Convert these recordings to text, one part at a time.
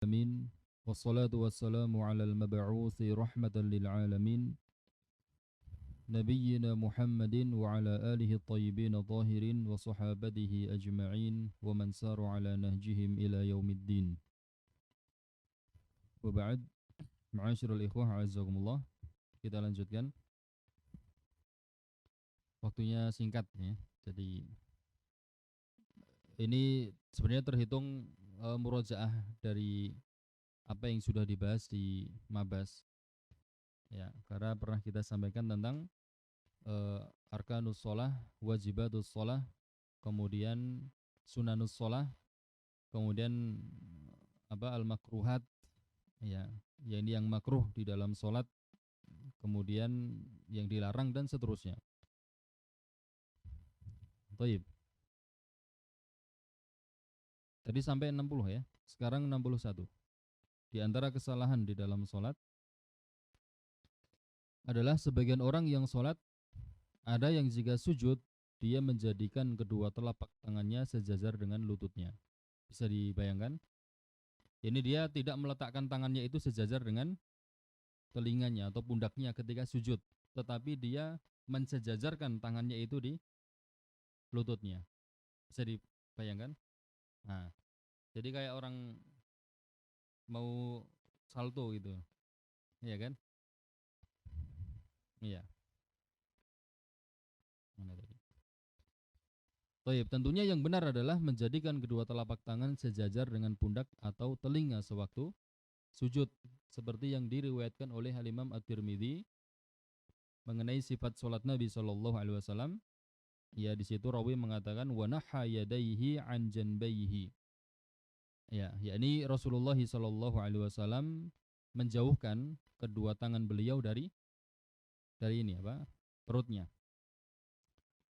Amin. Wassalatu wassalamu ala al-mab'uthi rahmatan lil alamin. Nabiyyina Muhammadin wa ala alihi at-tayyibin at-tahirin wa sahabatihi ajma'in wa man saru ala nahjihim ila yaumiddin. Wa ba'd, ma'asyiral ikhwah a'azzakumullah. Kita lanjutkan. Waktunya singkat ya. Jadi ini sebenarnya terhitung murojaah dari apa yang sudah dibahas di Mabas. Ya, karena pernah kita sampaikan tentang arkanus shalah, wajibatus shalah, kemudian sunanus shalah, kemudian al-makruhat, ya, ini yang makruh di dalam salat, kemudian yang dilarang dan seterusnya. Baik. Tadi sampai 60 ya. Sekarang 61. Di antara kesalahan di dalam salat adalah sebagian orang yang salat ada yang jika sujud dia menjadikan kedua telapak tangannya sejajar dengan lututnya. Bisa dibayangkan? Ini dia tidak meletakkan tangannya itu sejajar dengan telinganya atau pundaknya ketika sujud, tetapi dia mensejajarkan tangannya itu di lututnya. Bisa dibayangkan? Nah, jadi kayak orang mau salto gitu. Iya kan? Iya. Mana tadi? Baik, tentunya yang benar adalah menjadikan kedua telapak tangan sejajar dengan pundak atau telinga sewaktu sujud, seperti yang diriwayatkan oleh Al-Imam At-Tirmidzi mengenai sifat salat Nabi sallallahu alaihi wasallam. Ya, di situ rawi mengatakan wa naha yadayhi an janbayhi. Ya, yakni Rasulullah sallallahu alaihi wasallam menjauhkan kedua tangan beliau dari ini apa? Perutnya.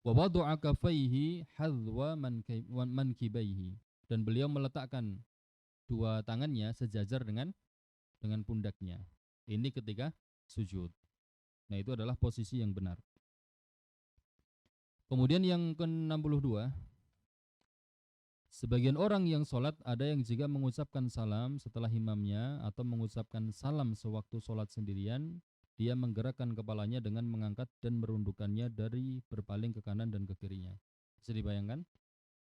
Wa wada'a kaffaihi hadwa mankibaihi, dan beliau meletakkan dua tangannya sejajar dengan pundaknya. Ini ketika sujud. Nah, itu adalah posisi yang benar. Kemudian yang ke-62, sebagian orang yang sholat ada yang jika mengucapkan salam setelah imamnya atau mengucapkan salam sewaktu sholat sendirian, dia menggerakkan kepalanya dengan mengangkat dan merundukkannya dari berpaling ke kanan dan ke kirinya. Bisa dibayangkan?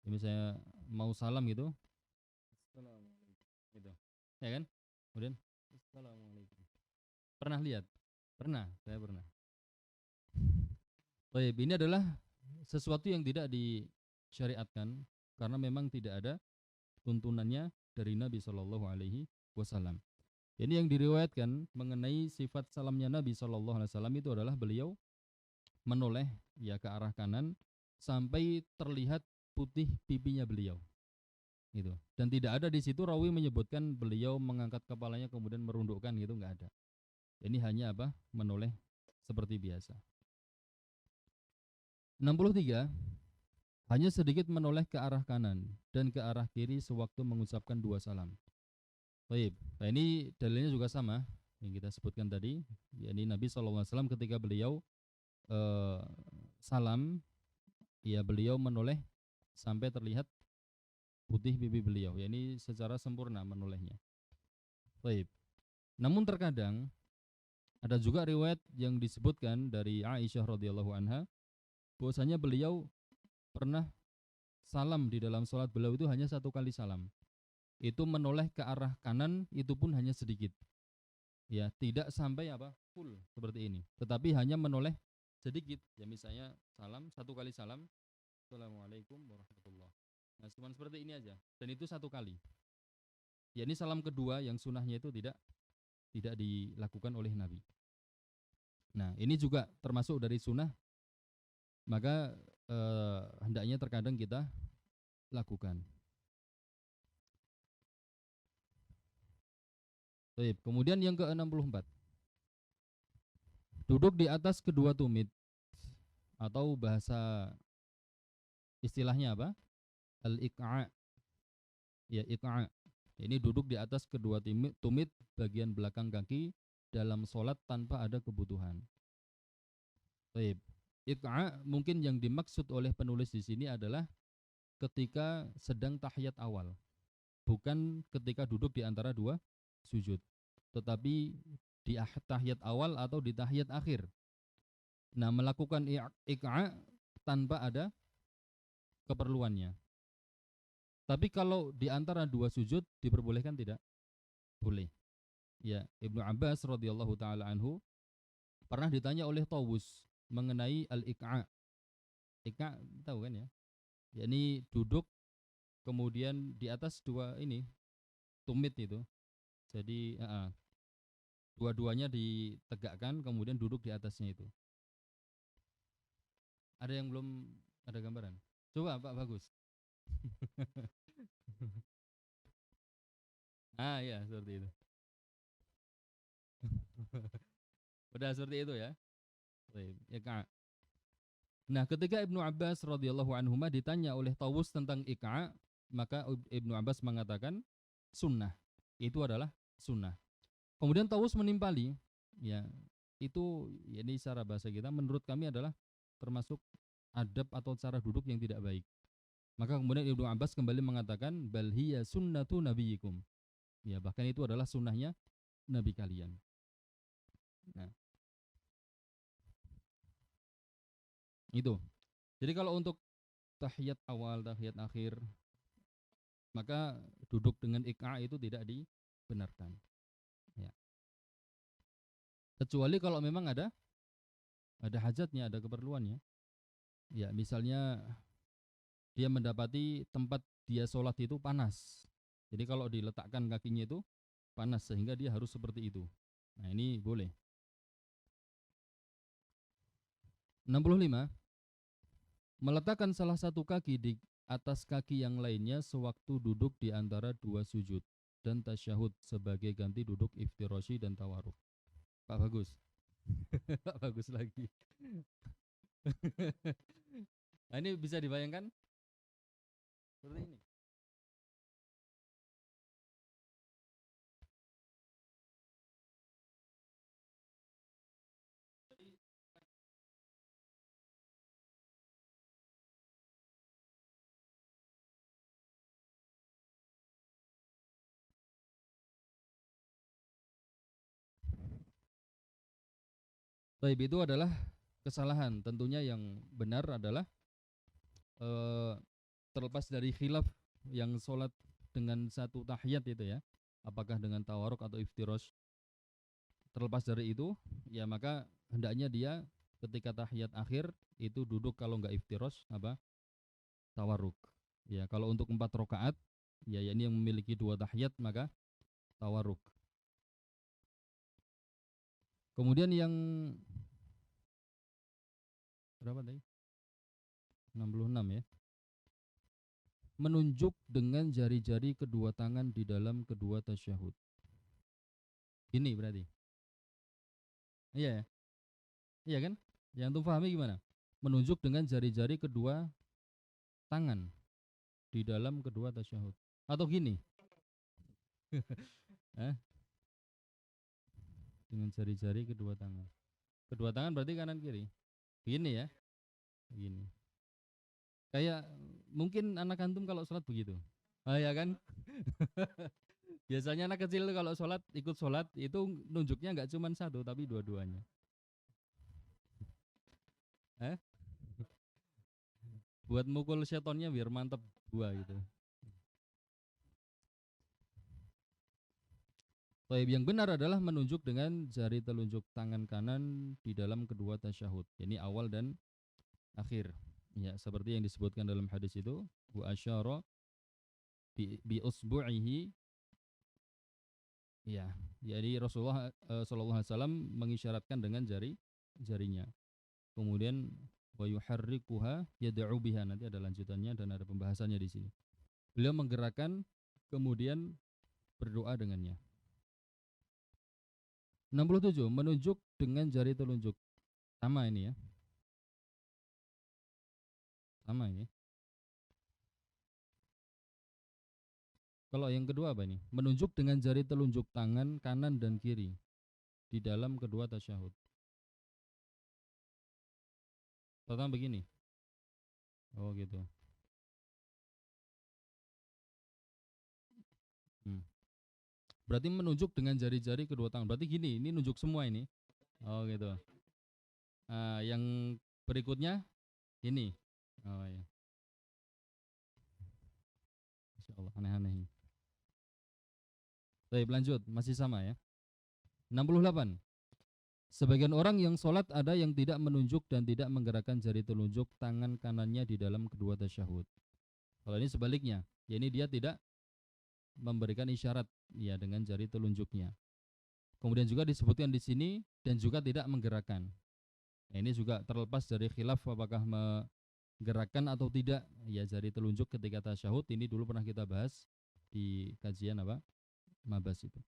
Ini saya mau salam gitu. Assalamualaikum. Gitu. Ya kan? Kemudian Assalamualaikum. Pernah lihat? Pernah, saya pernah. Baik, ini adalah sesuatu yang tidak disyariatkan karena memang tidak ada tuntunannya dari Nabi Shallallahu Alaihi Wasallam. Ini yang diriwayatkan mengenai sifat salamnya Nabi Shallallahu Alaihi Wasallam itu adalah beliau menoleh ya ke arah kanan sampai terlihat putih pipinya beliau. Gitu. Dan tidak ada di situ rawi menyebutkan beliau mengangkat kepalanya kemudian merundukkan gitu, nggak ada. Ini hanya apa? Menoleh seperti biasa. 63, hanya sedikit menoleh ke arah kanan dan ke arah kiri sewaktu mengucapkan dua salam. Baik, nah ini dalilnya juga sama yang kita sebutkan tadi, yakni Nabi SAW ketika beliau salam, ya beliau menoleh sampai terlihat putih pipi beliau, yakni secara sempurna menolehnya. Baik, namun terkadang ada juga riwayat yang disebutkan dari Aisyah radhiyallahu anha bahwasanya beliau pernah salam di dalam sholat beliau itu hanya satu kali salam. Itu menoleh ke arah kanan, itu pun hanya sedikit. Ya, tidak sampai apa? Full seperti ini. Tetapi hanya menoleh sedikit. Ya misalnya salam, satu kali salam. Assalamualaikum warahmatullahi wabarakatuh. Nah, cuma seperti ini aja. Dan itu satu kali. Ya, ini salam kedua yang sunnahnya itu tidak dilakukan oleh Nabi. Nah, ini juga termasuk dari sunnah. Maka hendaknya terkadang kita lakukan. Baik, kemudian yang ke-64. Duduk di atas kedua tumit atau bahasa istilahnya apa? Al-iqa'. Ya, iqa'. Ini duduk di atas kedua tumit bagian belakang kaki dalam sholat tanpa ada kebutuhan. Baik. Iqa' mungkin yang dimaksud oleh penulis di sini adalah ketika sedang tahiyat awal. bukan ketika duduk di antara dua sujud, tetapi di tahiyat awal atau di tahiyat akhir. Nah, melakukan iqa tanpa ada keperluannya. Tapi kalau di antara dua sujud diperbolehkan tidak? Boleh. Ya, Ibnu Abbas radhiyallahu taala anhu pernah ditanya oleh Tawus mengenai al-iqa. Iqa tahu kan ya? Yakni duduk kemudian di atas dua ini tumit itu. Jadi dua-duanya ditegakkan kemudian duduk di atasnya itu. Ada yang belum ada gambaran? Coba Pak Bagus. Ya seperti itu. Udah seperti itu ya. Baik, ya Kak. Nah, ketika Ibnu Abbas radhiyallahu anhuma ditanya oleh Tawus tentang iqa, maka Ibnu Abbas mengatakan sunnah. Itu adalah sunnah. Kemudian Tawus menimpali, ya itu ini secara bahasa kita menurut kami adalah termasuk adab atau cara duduk yang tidak baik. Maka kemudian Ibnu Abbas kembali mengatakan bal hiya sunnatu nabiyikum. Ya, bahkan itu adalah sunnahnya nabi kalian. Nah, itu. Jadi kalau untuk tahiyat awal, tahiyat akhir, maka duduk dengan iqa itu tidak dibenarkan. Ya. Kecuali kalau memang ada hajatnya, ada keperluannya. Ya, misalnya dia mendapati tempat dia sholat itu panas. Jadi kalau diletakkan kakinya itu panas sehingga dia harus seperti itu. Nah, ini boleh. 65. Meletakkan salah satu kaki di atas kaki yang lainnya sewaktu duduk di antara dua sujud dan tasyahud sebagai ganti duduk iftirashi dan tawaruk. Pak Bagus. Pak Bagus lagi. Nah, ini bisa dibayangkan seperti ini. Baik, itu adalah kesalahan. Tentunya yang benar adalah eh, terlepas dari khilaf yang sholat dengan satu tahiyat itu ya, apakah dengan tawaruk atau iftirosh, terlepas dari itu ya maka hendaknya dia ketika tahiyat akhir itu duduk, kalau nggak iftirosh apa tawaruk. Ya, kalau untuk 4 rakaat ya ini yang memiliki 2 tahiyat maka tawaruk. Kemudian yang berapa tadi? 66 ya. Menunjuk dengan jari-jari kedua tangan di dalam kedua tasyahud. Ini berarti. Iya ya? Iya kan? Yang antum pahami gimana? Menunjuk dengan jari-jari kedua tangan di dalam kedua tasyahud. Atau gini? Eh, dengan jari-jari kedua tangan. Kedua tangan berarti kanan kiri. Gini ya? Gini. Kayak mungkin anak antum kalau sholat begitu. Ya kan? Biasanya anak kecil kalau sholat, ikut sholat itu nunjuknya nggak cuma satu tapi dua-duanya. Eh? Buat mukul setonnya biar mantep dua gitu. Taib yang benar adalah menunjuk dengan jari telunjuk tangan kanan di dalam kedua tasyahud. Ini awal dan akhir. Ya, seperti yang disebutkan dalam hadis itu, wa asyara bi usbu'ihi. Ya, jadi Rasulullah sallallahu alaihi wasallam mengisyaratkan dengan jarinya. Kemudian wa yuharrikuha yad'u biha, nanti ada lanjutannya dan ada pembahasannya di sini. Beliau menggerakkan kemudian berdoa dengannya. 67. Menunjuk dengan jari telunjuk. Sama ini ya. Sama ini. Kalau yang kedua apa ini? Menunjuk dengan jari telunjuk tangan kanan dan kiri di dalam kedua tasyahud. Pertama begini. Oh gitu. Berarti menunjuk dengan jari-jari kedua tangan. Berarti gini, ini nunjuk semua ini. Oh gitu. Yang berikutnya ini. Oh ya. Masya Allah, aneh-aneh ini. Baik, lanjut, masih sama ya. 68. Sebagian orang yang sholat ada yang tidak menunjuk dan tidak menggerakkan jari telunjuk tangan kanannya di dalam kedua tasyahud. Kalau ini sebaliknya, yakni dia tidak memberikan isyarat ya dengan jari telunjuknya. Kemudian juga disebutkan di sini dan juga tidak menggerakkan. Nah, ini juga terlepas dari khilaf apakah menggerakkan atau tidak ya jari telunjuk ketika tasyahud. Ini dulu pernah kita bahas di kajian apa? Mabas itu.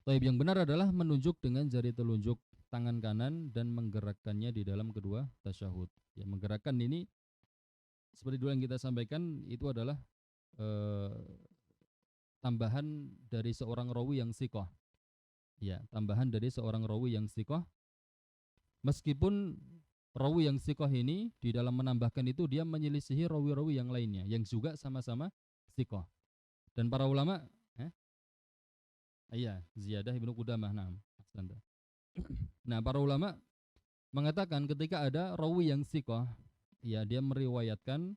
Taib yang benar adalah menunjuk dengan jari telunjuk tangan kanan dan menggerakkannya di dalam kedua tasyahud. Ya, menggerakkan ini seperti dulu yang kita sampaikan itu adalah tambahan dari seorang rawi yang sikoh. Ya, tambahan dari seorang rawi yang sikoh. Meskipun rawi yang sikoh ini di dalam menambahkan itu dia menyelisihi rawi-rawi yang lainnya yang juga sama-sama sikoh. Dan para ulama, iya, Ziyadah Ibnu Qudamah, nah, para ulama mengatakan ketika ada rawi yang sikoh, ya dia meriwayatkan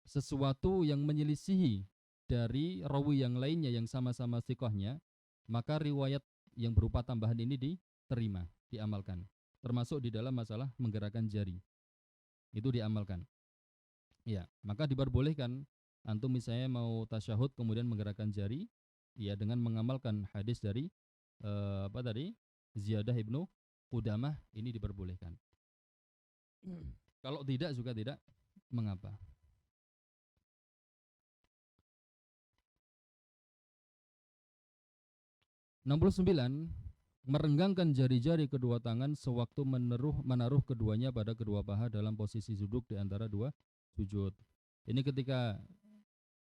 sesuatu yang menyelisihi dari rawi yang lainnya yang sama-sama sikohnya, maka riwayat yang berupa tambahan ini diterima, diamalkan. Termasuk di dalam masalah menggerakkan jari. Itu diamalkan. Ya, maka diperbolehkan antum misalnya mau tasyahud kemudian menggerakkan jari, ya dengan mengamalkan hadis dari Ziyadah Ibnu Qudamah ini diperbolehkan. Kalau tidak juga tidak mengapa. 69. Merenggangkan jari-jari kedua tangan sewaktu menaruh keduanya pada kedua paha dalam posisi duduk di antara dua sujud. Ini ketika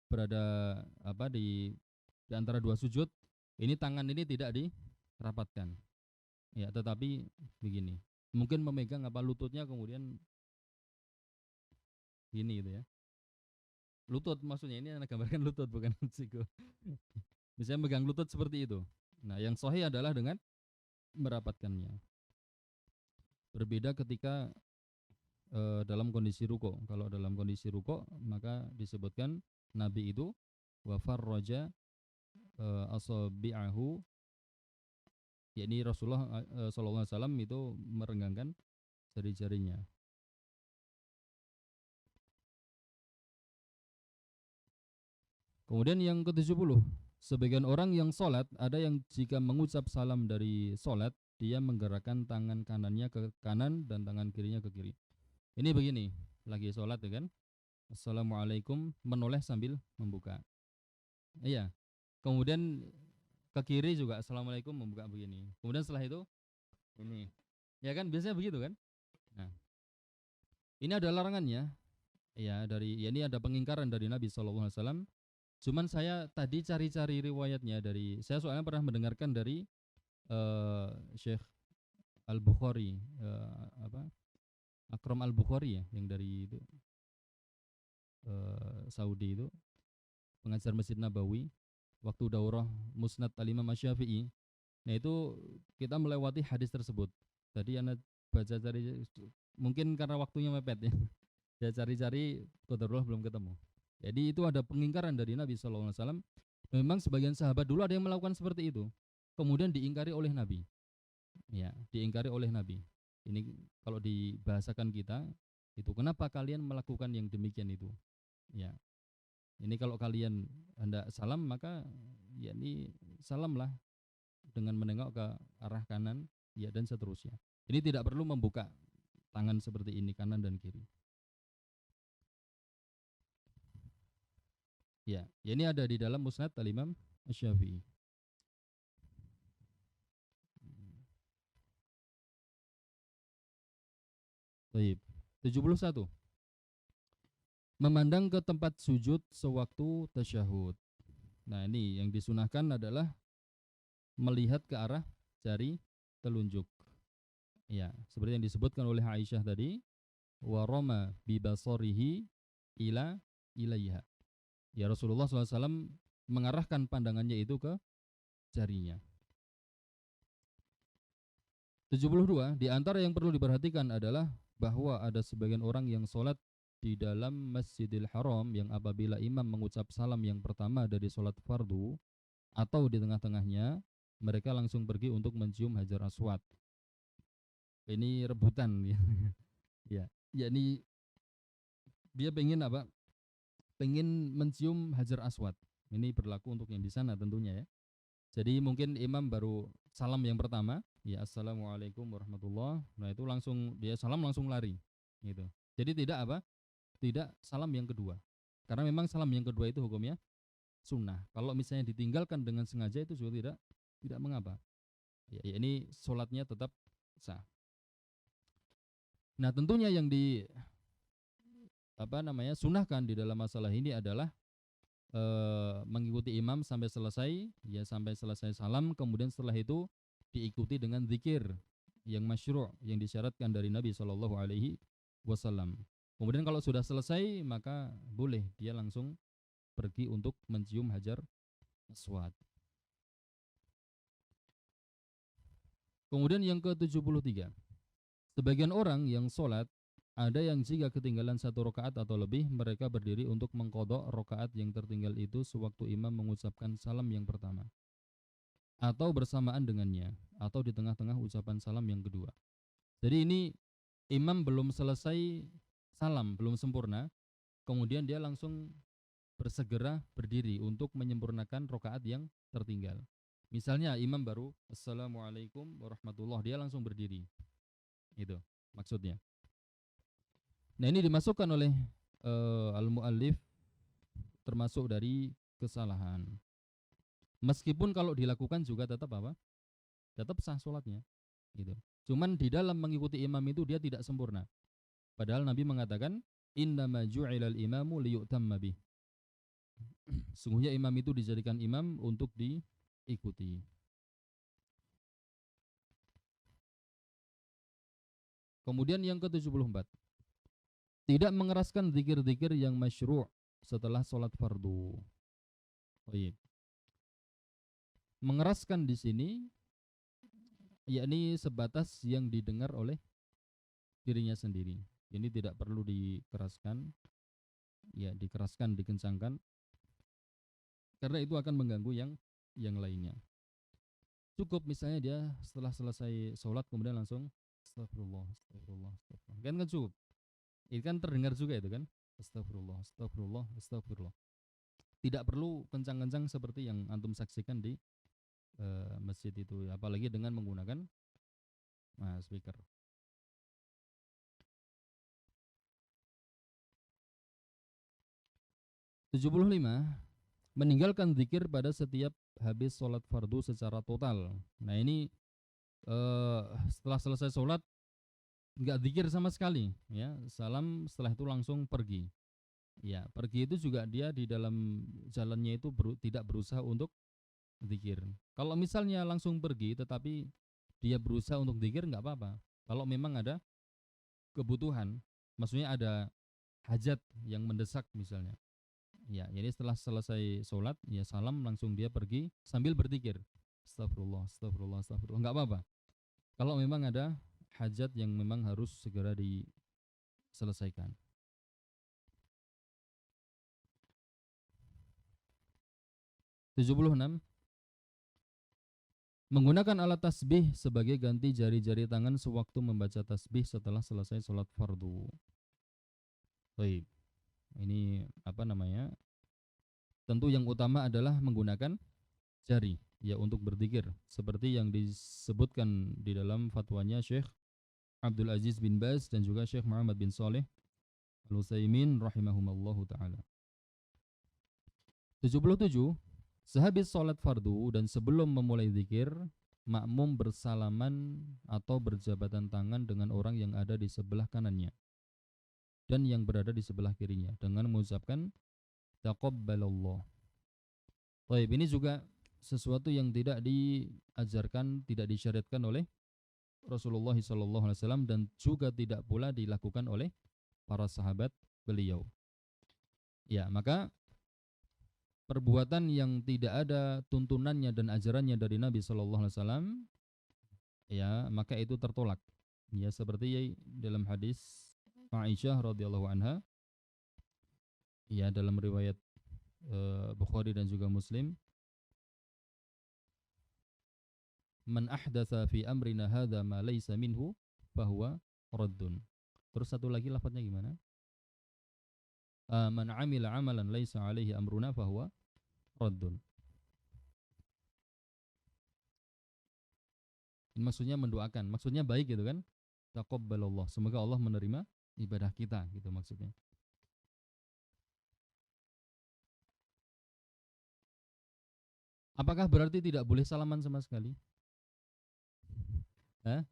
berada di antara dua sujud, ini tangan ini tidak dirapatkan. Ya, tetapi begini. Mungkin memegang lututnya kemudian gini gitu ya. Lutut maksudnya, ini anak gambarkan lutut bukan siku. Misalnya megang lutut seperti itu. Nah, yang sahih adalah dengan merapatkannya. Berbeda ketika dalam kondisi ruko. Kalau dalam kondisi ruko maka disebutkan Nabi itu wa farraja asabi'ahu, yakni Rasulullah sallallahu alaihi wasallam itu merenggangkan jari-jarinya. Kemudian yang ke-70, sebagian orang yang sholat ada yang jika mengucap salam dari sholat dia menggerakkan tangan kanannya ke kanan dan tangan kirinya ke kiri. Ini begini, lagi sholat ya kan, Assalamualaikum, menoleh sambil membuka. Iya, kemudian ke kiri juga Assalamualaikum membuka begini. Kemudian setelah itu ini, ya kan biasanya begitu kan. Nah, ini ada larangannya, ya ini ada pengingkaran dari Nabi SAW. Cuman saya tadi cari-cari riwayatnya saya soalnya pernah mendengarkan dari Syekh Al-Bukhari, Akram Al-Bukhari ya, yang dari itu Saudi itu, pengajar Masjid Nabawi, waktu daurah Musnad Al-Imam Asy-Syafi'i. Nah, itu kita melewati hadis tersebut. Tadi anak baca cari, mungkin karena waktunya mepet ya. Saya cari-cari qadarullah belum ketemu. Jadi itu ada pengingkaran dari Nabi SAW. Memang sebagian sahabat dulu ada yang melakukan seperti itu. Kemudian diingkari oleh Nabi. Ya, diingkari oleh Nabi. Ini kalau dibahasakan kita, itu kenapa kalian melakukan yang demikian itu? Ya, ini kalau kalian hendak salam maka ya ini salamlah dengan menengok ke arah kanan, ya dan seterusnya. Ini tidak perlu membuka tangan seperti ini kanan dan kiri. Ya, ini ada di dalam Musnad Al-Imam Asy-Syafi'i. Baik. 71. Memandang ke tempat sujud sewaktu tasyahud. Nah, ini yang disunahkan adalah melihat ke arah jari telunjuk. Ya, seperti yang disebutkan oleh Aisyah tadi, wa rama bi basarihi ilaiha. Ya, Rasulullah SAW mengarahkan pandangannya itu ke jarinya. 72, di antara yang perlu diperhatikan adalah bahwa ada sebagian orang yang sholat di dalam Masjidil Haram yang apabila imam mengucap salam yang pertama dari sholat fardu atau di tengah-tengahnya, mereka langsung pergi untuk mencium Hajar Aswad. Ini rebutan ya. Ya, yakni dia pengen apa? Pengen mencium Hajar Aswad. Ini berlaku untuk yang di sana tentunya ya. Jadi mungkin imam baru salam yang pertama, ya assalamualaikum warahmatullah. Nah itu langsung dia salam langsung lari, gitu. Jadi tidak apa? Tidak salam yang kedua. Karena memang salam yang kedua itu hukumnya sunnah. Kalau misalnya ditinggalkan dengan sengaja itu juga tidak mengapa. Ya ini sholatnya tetap sah. Nah tentunya yang di sunahkan di dalam masalah ini adalah mengikuti imam sampai selesai, ya sampai selesai salam, kemudian setelah itu diikuti dengan zikir yang masyru' yang disyaratkan dari Nabi Shallallahu Alaihi Wasallam. Kemudian kalau sudah selesai maka boleh dia langsung pergi untuk mencium Hajar Aswad. Kemudian yang ke-73, sebagian orang yang sholat ada yang jika ketinggalan 1 rakaat atau lebih, mereka berdiri untuk mengqadha rakaat yang tertinggal itu sewaktu imam mengucapkan salam yang pertama, atau bersamaan dengannya, atau di tengah-tengah ucapan salam yang kedua. Jadi ini imam belum selesai salam, belum sempurna, kemudian dia langsung bersegera berdiri untuk menyempurnakan rakaat yang tertinggal. Misalnya imam baru assalamualaikum warahmatullah, dia langsung berdiri. Itu maksudnya. Nah ini dimasukkan oleh al-muallif termasuk dari kesalahan. Meskipun kalau dilakukan juga tetap apa? Tetap sah sholatnya. Gitu. Cuman di dalam mengikuti imam itu dia tidak sempurna. Padahal Nabi mengatakan innama ju'ilal imamu liyu'tamma bih. Sungguhnya imam itu dijadikan imam untuk diikuti. Kemudian yang ke-74, tidak mengeraskan zikir-zikir yang masyru' setelah sholat fardu. Baik. Mengeraskan di sini yakni sebatas yang didengar oleh dirinya sendiri. Ini tidak perlu dikeraskan, ya dikeraskan, dikencangkan, karena itu akan mengganggu yang lainnya. Cukup misalnya dia setelah selesai sholat kemudian langsung astagfirullah, astagfirullah, astagfirullah. Kan cukup. Ini kan terdengar juga itu kan. Astagfirullah, astagfirullah, astagfirullah. Tidak perlu kencang-kencang seperti yang antum saksikan di masjid itu, apalagi dengan menggunakan speaker. (75) Meninggalkan zikir pada setiap habis sholat fardu secara total. Nah ini setelah selesai sholat nggak zikir sama sekali, ya salam, setelah itu langsung pergi. Ya pergi itu juga dia di dalam jalannya itu tidak berusaha untuk zikir. Kalau misalnya langsung pergi tetapi dia berusaha untuk zikir nggak apa-apa. Kalau memang ada kebutuhan, maksudnya ada hajat yang mendesak misalnya. Ya, jadi setelah selesai sholat, ya salam langsung dia pergi sambil berzikir. Astagfirullah, astagfirullah, astagfirullah. Nggak apa-apa. Kalau memang ada hajat yang memang harus segera diselesaikan. (76) Menggunakan alat tasbih sebagai ganti jari-jari tangan sewaktu membaca tasbih setelah selesai sholat fardu. Baik. Ini tentu yang utama adalah menggunakan jari ya untuk berzikir seperti yang disebutkan di dalam fatwanya Syekh Abdul Aziz bin Baz dan juga Syekh Muhammad bin Saleh Al-Utsaimin rahimahumallahu taala. 77. Sehabis sholat fardu dan sebelum memulai zikir, makmum bersalaman atau berjabatan tangan dengan orang yang ada di sebelah kanannya dan yang berada di sebelah kirinya dengan mengucapkan taqabbalallah. Baik, ini juga sesuatu yang tidak diajarkan, tidak disyariatkan oleh Rasulullah SAW dan juga tidak pula dilakukan oleh para sahabat beliau. Ya, maka perbuatan yang tidak ada tuntunannya dan ajarannya dari Nabi Shallallahu Alaihi Wasallam, ya maka itu tertolak. Ya seperti dalam hadis Aisyah radhiyallahu anha, ya dalam riwayat Bukhari dan juga Muslim, man ahdatsa fi amrina hadza ma laysa minhu fahuwa raddun. Terus satu lagi lafadznya gimana? Man amila amalan laysa alaihi amruna fahuwa raddun. Maksudnya mendoakan, maksudnya baik gitu kan? Taqabbalallah, semoga Allah menerima ibadah kita gitu maksudnya. Apakah berarti tidak boleh salaman sama sekali? Hah?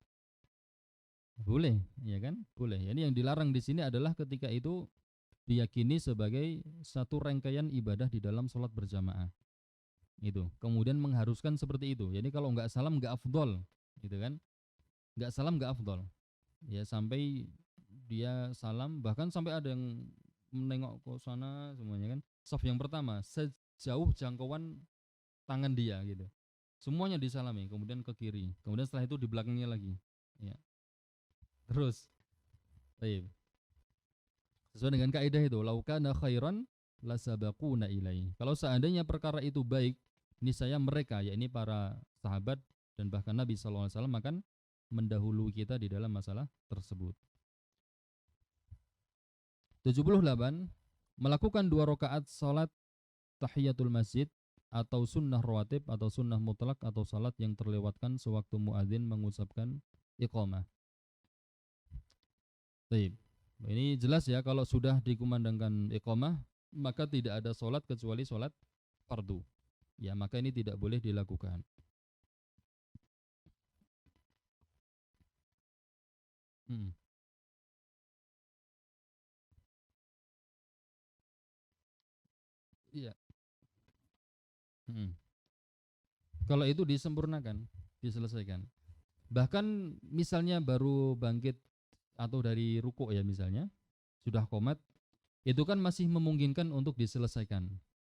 Boleh, ya kan? Boleh. Ini yang dilarang di sini adalah ketika itu diyakini sebagai satu rangkaian ibadah di dalam sholat berjamaah. Itu. Kemudian mengharuskan seperti itu. Jadi kalau nggak salam nggak afdol, gitu kan? Nggak salam nggak afdol. Ya sampai dia salam, bahkan sampai ada yang menengok ke sana semuanya kan. Saf yang pertama sejauh jangkauan tangan dia gitu. Semuanya disalami, kemudian ke kiri. Kemudian setelah itu di belakangnya lagi. Ya. Terus, baik. Sesuai dengan kaidah itu, laukana khairan lasabaquna ilai. Kalau seandainya perkara itu baik, niscaya mereka, yakni para sahabat dan bahkan Nabi sallallahu alaihi wasallam akan mendahului kita di dalam masalah tersebut. 78. Melakukan 2 rakaat salat tahiyatul masjid atau sunnah rawatib atau sunnah mutlak atau salat yang terlewatkan sewaktu muadzin mengucapkan iqamah. Baik. Ini jelas ya, kalau sudah dikumandangkan iqamah maka tidak ada salat kecuali salat fardu. Ya, maka ini tidak boleh dilakukan. Iya. Kalau itu disempurnakan, diselesaikan. Bahkan misalnya baru bangkit atau dari rukuk ya misalnya, sudah qomat, itu kan masih memungkinkan untuk diselesaikan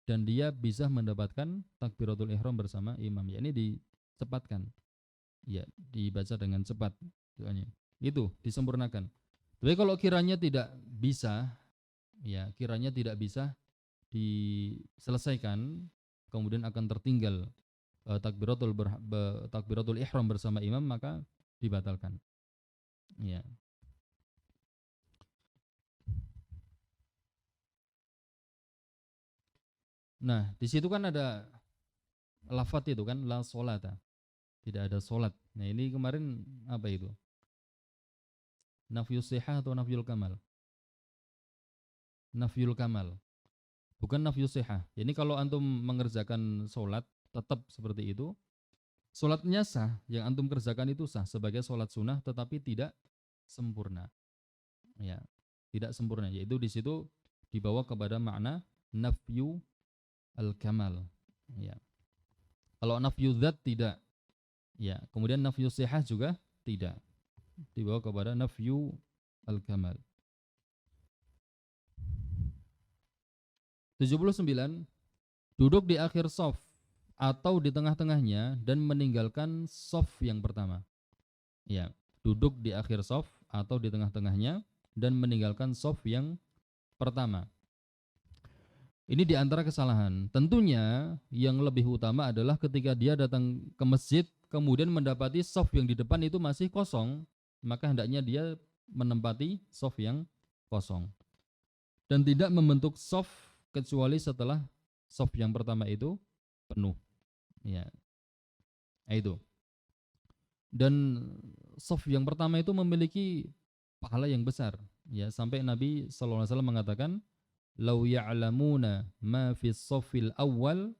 dan dia bisa mendapatkan takbiratul ihram bersama imam. Ya ini dicepatkan. Ya, dibaca dengan cepat doanya. Itu disempurnakan. Tapi kalau kiranya tidak bisa, ya kiranya tidak bisa diselesaikan, kemudian akan tertinggal takbiratul ihram bersama imam, maka dibatalkan. Ya. Nah, di situ kan ada lafadz itu kan, la sholata. Tidak ada solat. Nah, ini kemarin apa itu? Nafyus sihah atau nafyul kamal? Nafyul kamal. Bukan nafyus sihah. Jadi kalau antum mengerjakan solat tetap seperti itu, solatnya sah, yang antum kerjakan itu sah sebagai solat sunnah, tetapi tidak sempurna. Ya, tidak sempurna. Yaitu di situ dibawa kepada makna nafyu al-kamal. Ya. Kalau nafyu dzat tidak. Ya, kemudian nafyu sihah juga tidak. Dibawa kepada nafyu al-kamal. 79. Duduk di akhir shaf atau di tengah-tengahnya dan meninggalkan shaf yang pertama. Ya, duduk di akhir shaf atau di tengah-tengahnya dan meninggalkan shaf yang pertama. Ini di antara kesalahan. Tentunya yang lebih utama adalah ketika dia datang ke masjid kemudian mendapati shaf yang di depan itu masih kosong, maka hendaknya dia menempati shaf yang kosong dan tidak membentuk shaf kecuali setelah shaf yang pertama itu penuh. Ya. Itu. Dan shaf yang pertama itu memiliki pahala yang besar, ya, sampai Nabi sallallahu alaihi wasallam mengatakan, "Lau ya'lamuna ma fis shaffil awwal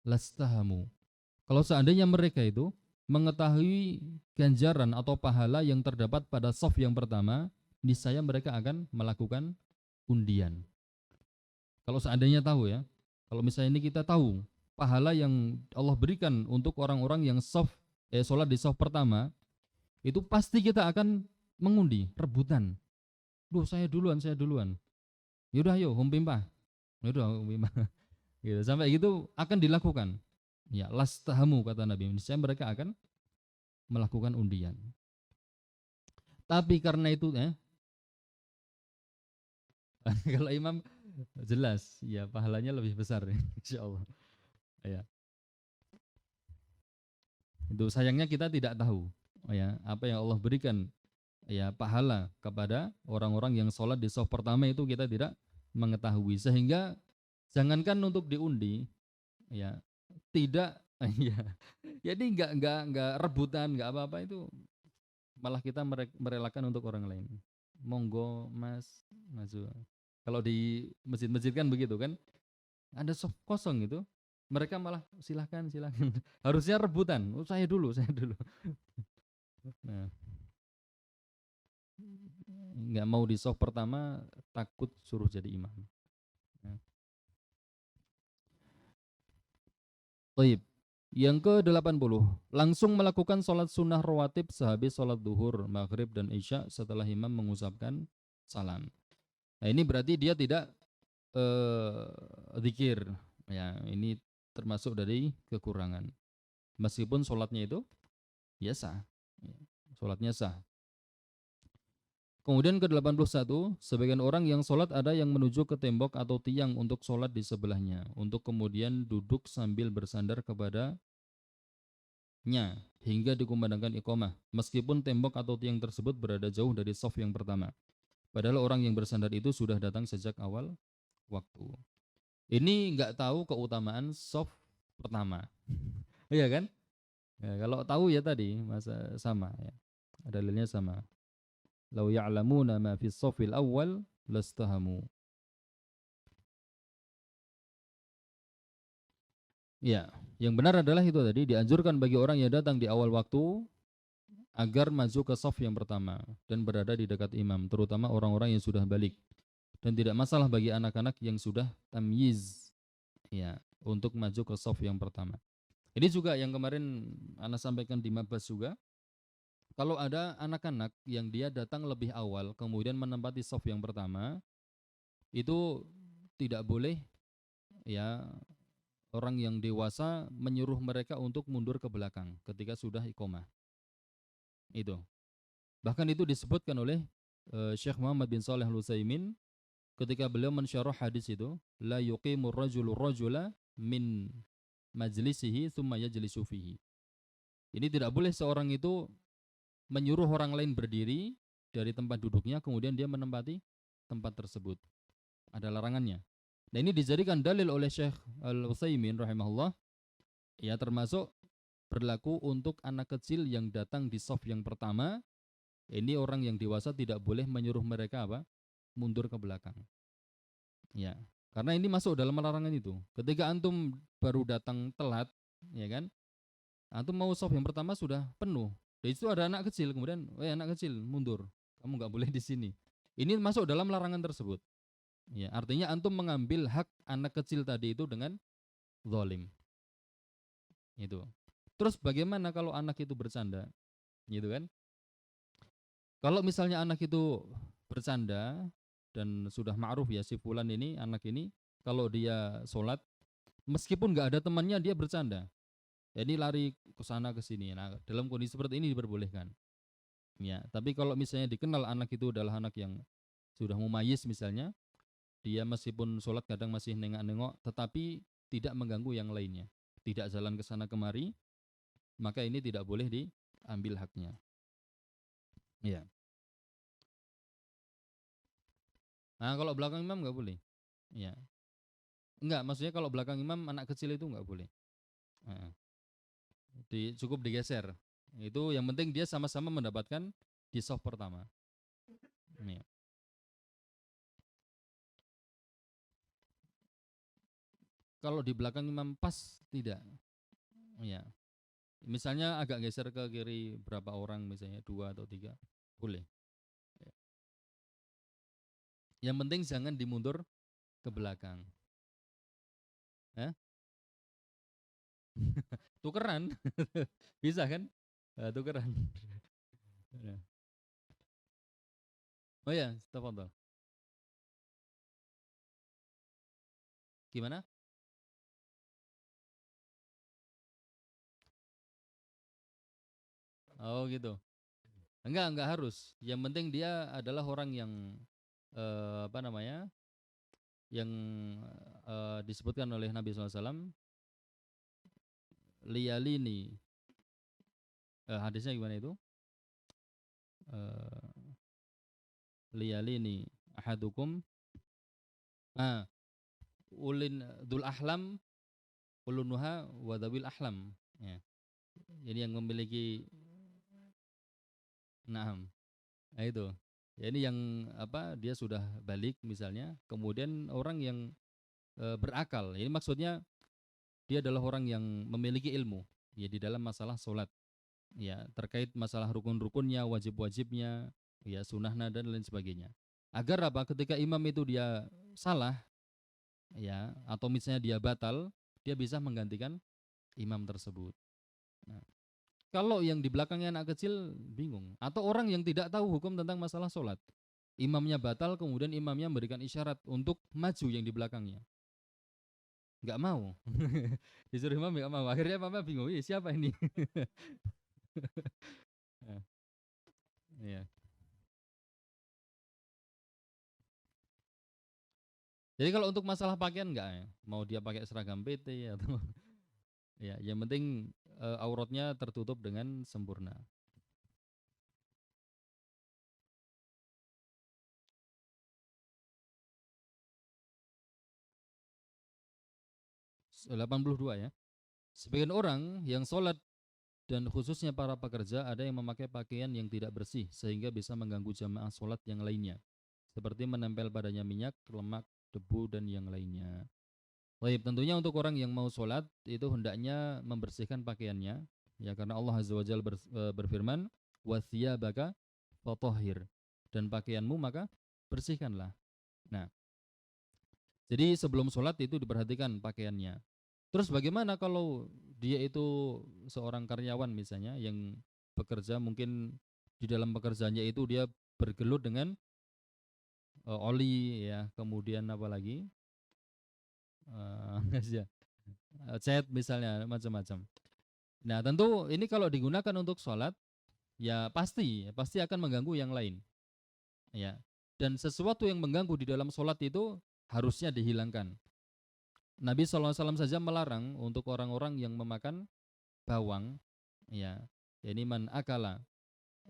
lastahamu." Kalau seandainya mereka itu mengetahui ganjaran atau pahala yang terdapat pada shaf yang pertama, niscaya mereka akan melakukan undian. Kalau seandainya tahu ya, kalau misalnya ini kita tahu pahala yang Allah berikan untuk orang-orang yang sholat di shaf pertama, itu pasti kita akan mengundi, rebutan. Duh, saya duluan. Yaudah ayo, humpimpah. Yaudah, humpimpah. Gitu. Sampai gitu akan dilakukan. Ya, lastahamu kata Nabi. Niscaya mereka akan melakukan undian. Tapi karena itu kalau imam jelas ya pahalanya lebih besar insya Allah. Ya. Itu sayangnya kita tidak tahu ya apa yang Allah berikan ya pahala kepada orang-orang yang sholat di saf pertama itu kita tidak mengetahui sehingga jangankan untuk diundi ya tidak ya jadi nggak rebutan nggak apa-apa itu malah kita merelakan untuk orang lain monggo mas maju kalau di masjid-masjid kan begitu kan ada soft kosong itu mereka malah silahkan silahkan harusnya rebutan saya dulu saya dulu nah nggak mau di soft pertama takut suruh jadi imam nah. Baik. Yang ke-80, langsung melakukan sholat sunnah rawatib sehabis sholat duhur, maghrib, dan isya setelah imam mengucapkan salam. Nah ini berarti dia tidak zikir. Ya, ini termasuk dari kekurangan. Meskipun sholatnya itu ya sah. Sholatnya sah. Kemudian ke-81, sebagian orang yang sholat ada yang menuju ke tembok atau tiang untuk sholat di sebelahnya, untuk kemudian duduk sambil bersandar kepada hingga dikumandangkan iqamah meskipun tembok atau tiang tersebut berada jauh dari shaf yang pertama padahal orang yang bersandar itu sudah datang sejak awal waktu. Ini nggak tahu keutamaan shaf pertama. Iya kan ya, kalau tahu ya tadi masa sama ya dalilnya sama lau ya'lamuna ma fi shafil awal lastahamu. Ya, yang benar adalah itu tadi dianjurkan bagi orang yang datang di awal waktu agar maju ke shaf yang pertama dan berada di dekat imam, terutama orang-orang yang sudah balik. Dan tidak masalah bagi anak-anak yang sudah tamyiz ya, untuk maju ke shaf yang pertama. Ini juga yang kemarin Ana sampaikan di Mabas juga. Kalau ada anak-anak yang dia datang lebih awal kemudian menempati shaf yang pertama, itu tidak boleh ya orang yang dewasa menyuruh mereka untuk mundur ke belakang ketika sudah iqomah. Itu. Bahkan itu disebutkan oleh Syekh Muhammad bin Shalih Al-Utsaimin ketika beliau mensyarah hadis itu, la yuqimur rajulu rajula min majlisihi tsumma yajlisu fihi. Ini tidak boleh seorang itu menyuruh orang lain berdiri dari tempat duduknya kemudian dia menempati tempat tersebut. Ada larangannya. Nah, ini dijadikan dalil oleh Syekh Al-Utsaimin rahimahullah ya termasuk berlaku untuk anak kecil yang datang di shaf yang pertama. Ini orang yang dewasa tidak boleh menyuruh mereka apa? Mundur ke belakang. Ya, karena ini masuk dalam larangan itu. Ketika antum baru datang telat, ya kan? Antum mau shaf yang pertama sudah penuh. Di situ ada anak kecil, kemudian, anak kecil mundur. Kamu nggak boleh di sini. Ini masuk dalam larangan tersebut. Ya, artinya antum mengambil hak anak kecil tadi itu dengan zalim. Itu. Terus bagaimana kalau anak itu bercanda? Gitu kan? Kalau misalnya anak itu bercanda dan sudah ma'ruf ya si fulan ini anak ini kalau dia sholat meskipun nggak ada temannya dia bercanda. Jadi lari ke sana ke sini. Nah, dalam kondisi seperti ini diperbolehkan. Ya, tapi kalau misalnya dikenal anak itu adalah anak yang sudah mumayyiz misalnya, dia meskipun sholat kadang masih nengok-nengok tetapi tidak mengganggu yang lainnya. Tidak jalan ke sana kemari, maka ini tidak boleh diambil haknya. Ya. Nah, kalau belakang imam nggak boleh. Ya. Enggak, maksudnya kalau belakang imam anak kecil itu nggak boleh. Cukup digeser. Itu yang penting dia sama-sama mendapatkan di soft pertama. Ini. Kalau di belakang imam pas tidak. Ya. Misalnya agak geser ke kiri berapa orang misalnya 2 atau 3 boleh. Yang penting jangan dimundur ke belakang. Tukeran. Bisa kan? Tukeran. Oh ya, tafadhol. Gimana? Oh gitu. Enggak harus. Yang penting dia adalah orang yang apa namanya? Yang disebutkan oleh Nabi SAW, liyalini. Hadisnya gimana itu? Eh, liyalini ahadukum ah ulin dul ahlam ulunuha wadabil ahlam. Ya. Jadi yang memiliki naam. Nah itu. Ya, ini yang apa dia sudah balik misalnya, kemudian orang yang berakal. Ini maksudnya dia adalah orang yang memiliki ilmu ya di dalam masalah sholat ya terkait masalah rukun-rukunnya, wajib-wajibnya, ya sunnahnya dan lain sebagainya. Agar apa? Ketika imam itu dia salah ya atau misalnya dia batal, dia bisa menggantikan imam tersebut. Nah, kalau yang di belakangnya anak kecil bingung atau orang yang tidak tahu hukum tentang masalah sholat, imamnya batal kemudian imamnya memberikan isyarat untuk maju yang di belakangnya, nggak mau. Disuruh imam nggak mau, akhirnya mama bingung, siapa ini? Iya. Jadi kalau untuk masalah pakaian enggak ya, mau dia pakai seragam PT atau ya, yang penting auratnya tertutup dengan sempurna. 82 ya. Sebagian orang yang sholat dan khususnya para pekerja ada yang memakai pakaian yang tidak bersih sehingga bisa mengganggu jamaah sholat yang lainnya. Seperti menempel padanya minyak, lemak, debu dan yang lainnya. Baik, tentunya untuk orang yang mau sholat itu hendaknya membersihkan pakaiannya, ya karena Allah Azza wa Jalla berfirman, "Wathiyabaka fatahhir," dan pakaianmu maka bersihkanlah. Nah, jadi sebelum sholat itu diperhatikan pakaiannya. Terus bagaimana kalau dia itu seorang karyawan misalnya yang bekerja mungkin di dalam pekerjaannya itu dia bergelut dengan oli ya, kemudian apa lagi? Ya, cat misalnya macam-macam. Nah, tentu ini kalau digunakan untuk sholat, ya pasti akan mengganggu yang lain, ya. Dan sesuatu yang mengganggu di dalam sholat itu harusnya dihilangkan. Nabi SAW saja melarang untuk orang-orang yang memakan bawang, ya. Ini man akala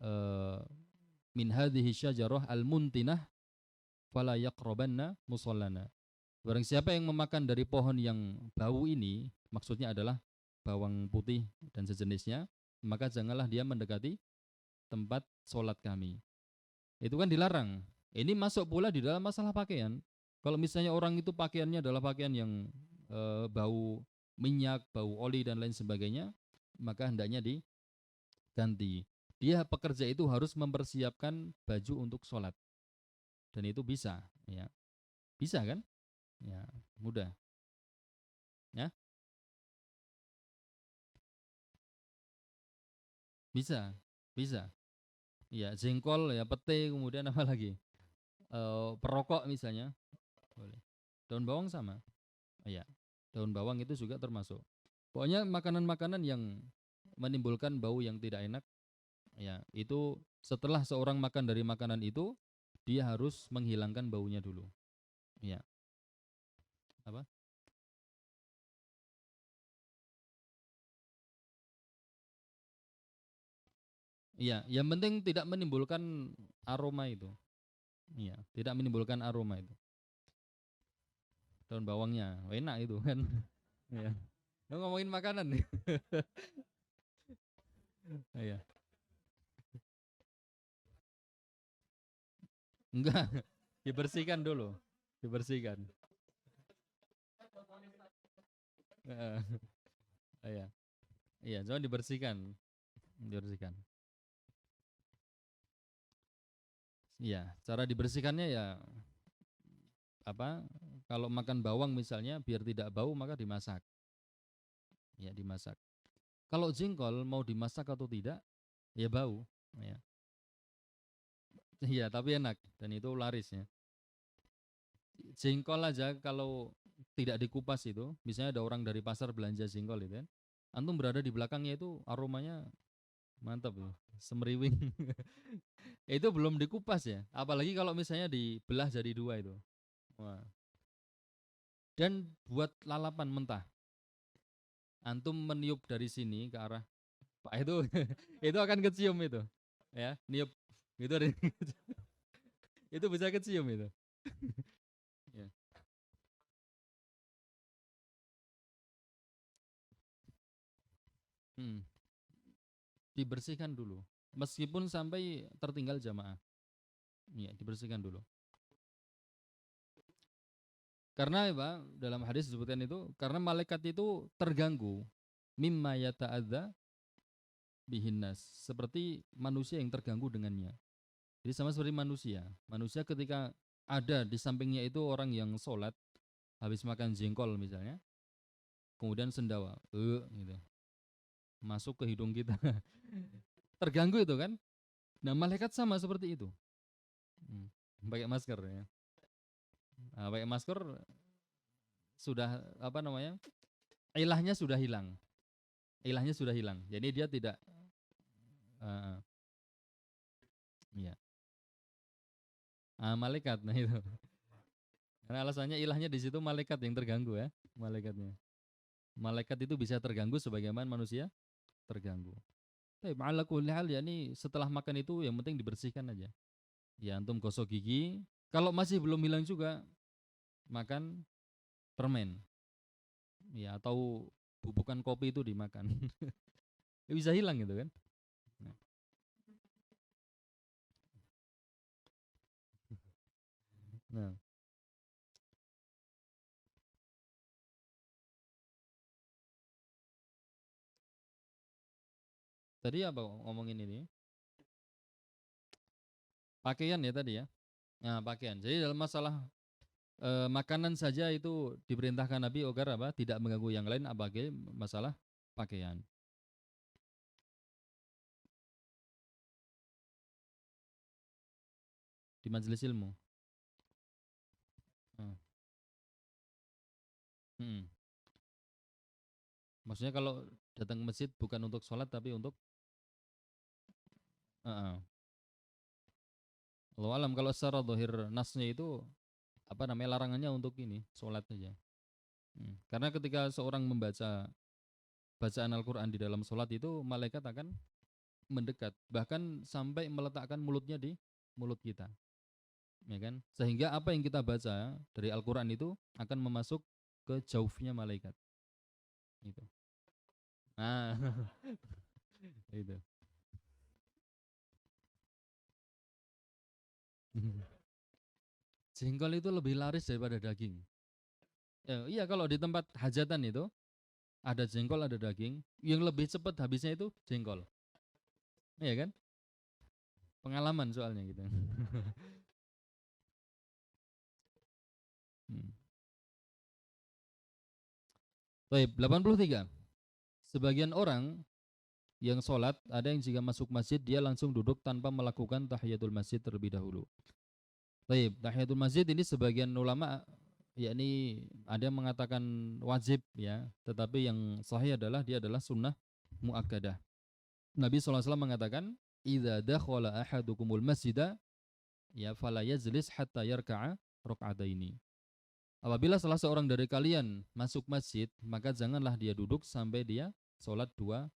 eh, min hadhihi syajarah al-muntinah fala yaqrabanna musallana. Barang siapa yang memakan dari pohon yang bau ini, maksudnya adalah bawang putih dan sejenisnya, maka janganlah dia mendekati tempat sholat kami. Itu kan dilarang. Ini masuk pula di dalam masalah pakaian. Kalau misalnya orang itu pakaiannya adalah pakaian yang bau minyak, bau oli dan lain sebagainya, maka hendaknya diganti. Dia pekerja itu harus mempersiapkan baju untuk sholat dan itu bisa, ya bisa kan? Ya mudah, ya bisa, bisa. Ya jengkol, ya pete, kemudian apa lagi? Perokok misalnya, boleh. Daun bawang sama, ya. Daun bawang itu juga termasuk. Pokoknya makanan-makanan yang menimbulkan bau yang tidak enak, ya itu setelah seorang makan dari makanan itu, dia harus menghilangkan baunya dulu. Ya, apa? Iya, yang penting tidak menimbulkan aroma itu. Iya, tidak menimbulkan aroma itu. Daun bawangnya, enak itu kan. Iya. Lo ngomongin makanan nih. Iya. Enggak, dibersihkan dulu. Dibersihkan. Heeh. Iya. Iya, cuma dibersihkan. Dibersihkan. Iya, cara dibersihkannya ya apa? Kalau makan bawang misalnya biar tidak bau maka dimasak. Ya, dimasak. Kalau jengkol mau dimasak atau tidak, ya bau. Ya. Iya, tapi enak dan itu laris ya. Jengkol aja kalau tidak dikupas itu, misalnya ada orang dari pasar belanja jengkol itu kan, antum berada di belakangnya itu aromanya Mantap loh, semeriwing. Itu belum dikupas ya. Apalagi kalau misalnya dibelah jadi dua itu. Wah. Dan buat lalapan mentah. Antum meniup dari sini ke arah Pak itu itu akan kecium itu. Ya, niup itu ada itu bisa kecium itu. Ya. Hmm. Dibersihkan dulu. Meskipun sampai tertinggal jamaah. Ya, dibersihkan dulu. Karena apa? Dalam hadis disebutkan itu karena malaikat itu terganggu mimma yata'adza bihinnas, seperti manusia yang terganggu dengannya. Jadi sama seperti manusia. Manusia ketika ada di sampingnya itu orang yang sholat habis makan jengkol misalnya, kemudian sendawa, gitu, masuk ke hidung kita, terganggu itu kan. Nah malaikat sama seperti itu. Hmm. Pakai masker ya. Nah, pakai masker sudah apa namanya? Ilahnya sudah hilang. Ilahnya sudah hilang. Jadi dia tidak uh, ya. Malaikat nah itu. Karena alasannya ilahnya di situ malaikat yang terganggu ya, malaikatnya. Malaikat itu bisa terganggu sebagaimana manusia terganggu. Tapi ala kulli hal ya ini setelah makan itu yang penting dibersihkan aja. Ya antum gosok gigi. Kalau masih belum hilang juga makan permen. Ya atau bubukan kopi itu dimakan. Ya, bisa hilang gitu kan. Nah, nah, tadi apa ngomongin ini? Pakaian ya tadi ya. Nah, pakaian. Jadi dalam masalah makanan saja itu diperintahkan Nabi agar apa? Tidak mengganggu yang lain apalagi masalah pakaian. Di majelis ilmu. Hmm. Hmm. Maksudnya kalau datang ke masjid bukan untuk sholat tapi untuk uh, Allah alam kalau secara dohir nasnya itu apa namanya larangannya untuk ini sholat saja. Karena ketika seorang membaca bacaan Al-Quran di dalam sholat itu malaikat akan mendekat bahkan sampai meletakkan mulutnya di mulut kita, ya kan? Sehingga apa yang kita baca dari Al-Quran itu akan memasuk ke jaufnya malaikat. Itu. Nah, itu. Jengkol itu lebih laris daripada daging. Iya kalau di tempat hajatan itu ada jengkol ada daging, yang lebih cepat habisnya itu jengkol. Iya kan? Pengalaman soalnya gitu. Hmm. Baik, 83. Sebagian orang yang sholat, ada yang jika masuk masjid dia langsung duduk tanpa melakukan tahiyatul masjid terlebih dahulu. Baik, tahiyatul masjid ini sebagian ulama yakni ada yang mengatakan wajib ya, tetapi yang sahih adalah dia adalah sunnah muakkadah. Nabi SAW mengatakan, "Idza dakhala ahadukumul masjida ya fala yajlis hatta yarka'a raka'ataini." Apabila salah seorang dari kalian masuk masjid, maka janganlah dia duduk sampai dia sholat 2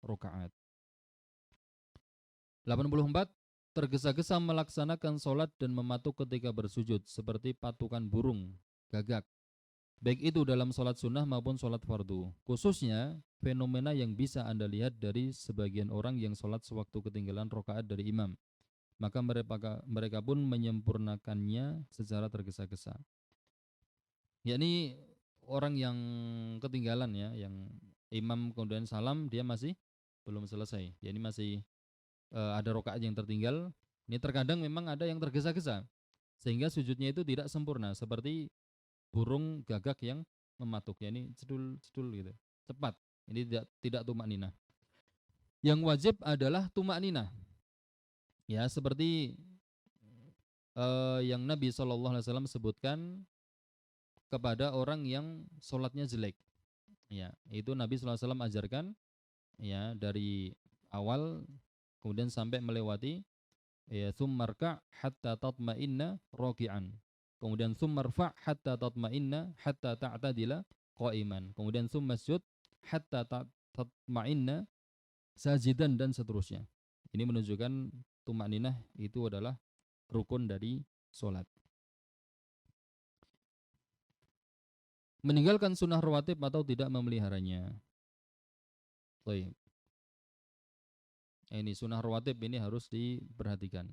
rakaat. 84. Tergesa-gesa melaksanakan sholat dan mematuk ketika bersujud, seperti patukan burung, gagak. Baik itu dalam sholat sunnah maupun sholat fardu. Khususnya fenomena yang bisa Anda lihat dari sebagian orang yang sholat sewaktu ketinggalan rakaat dari imam. Maka mereka pun menyempurnakannya secara tergesa-gesa. Yakni orang yang ketinggalan ya, yang imam kemudian salam dia masih belum selesai. Yakni masih ada rakaat yang tertinggal. Ini terkadang memang ada yang tergesa-gesa sehingga sujudnya itu tidak sempurna seperti burung gagak yang mematuk. Yakni cedul-cedul gitu. Cepat. Ini tidak tumak ninah. Yang wajib adalah tumak ninah. Ya, seperti yang Nabi SAW sebutkan kepada orang yang sholatnya jelek. Ya, itu Nabi SAW ajarkan ya dari awal kemudian sampai melewati ya tsummarka hatta tatma'inna raki'an. Kemudian tsummarfa hatta tatma'inna hatta ta'tadila qa'iman. Kemudian tsummasjud hatta tatma'inna sajidan dan seterusnya. Ini menunjukkan tumaninah itu adalah rukun dari solat. Meninggalkan sunnah rawatib atau tidak memeliharanya. Baik. Ini sunnah rawatib ini harus diperhatikan.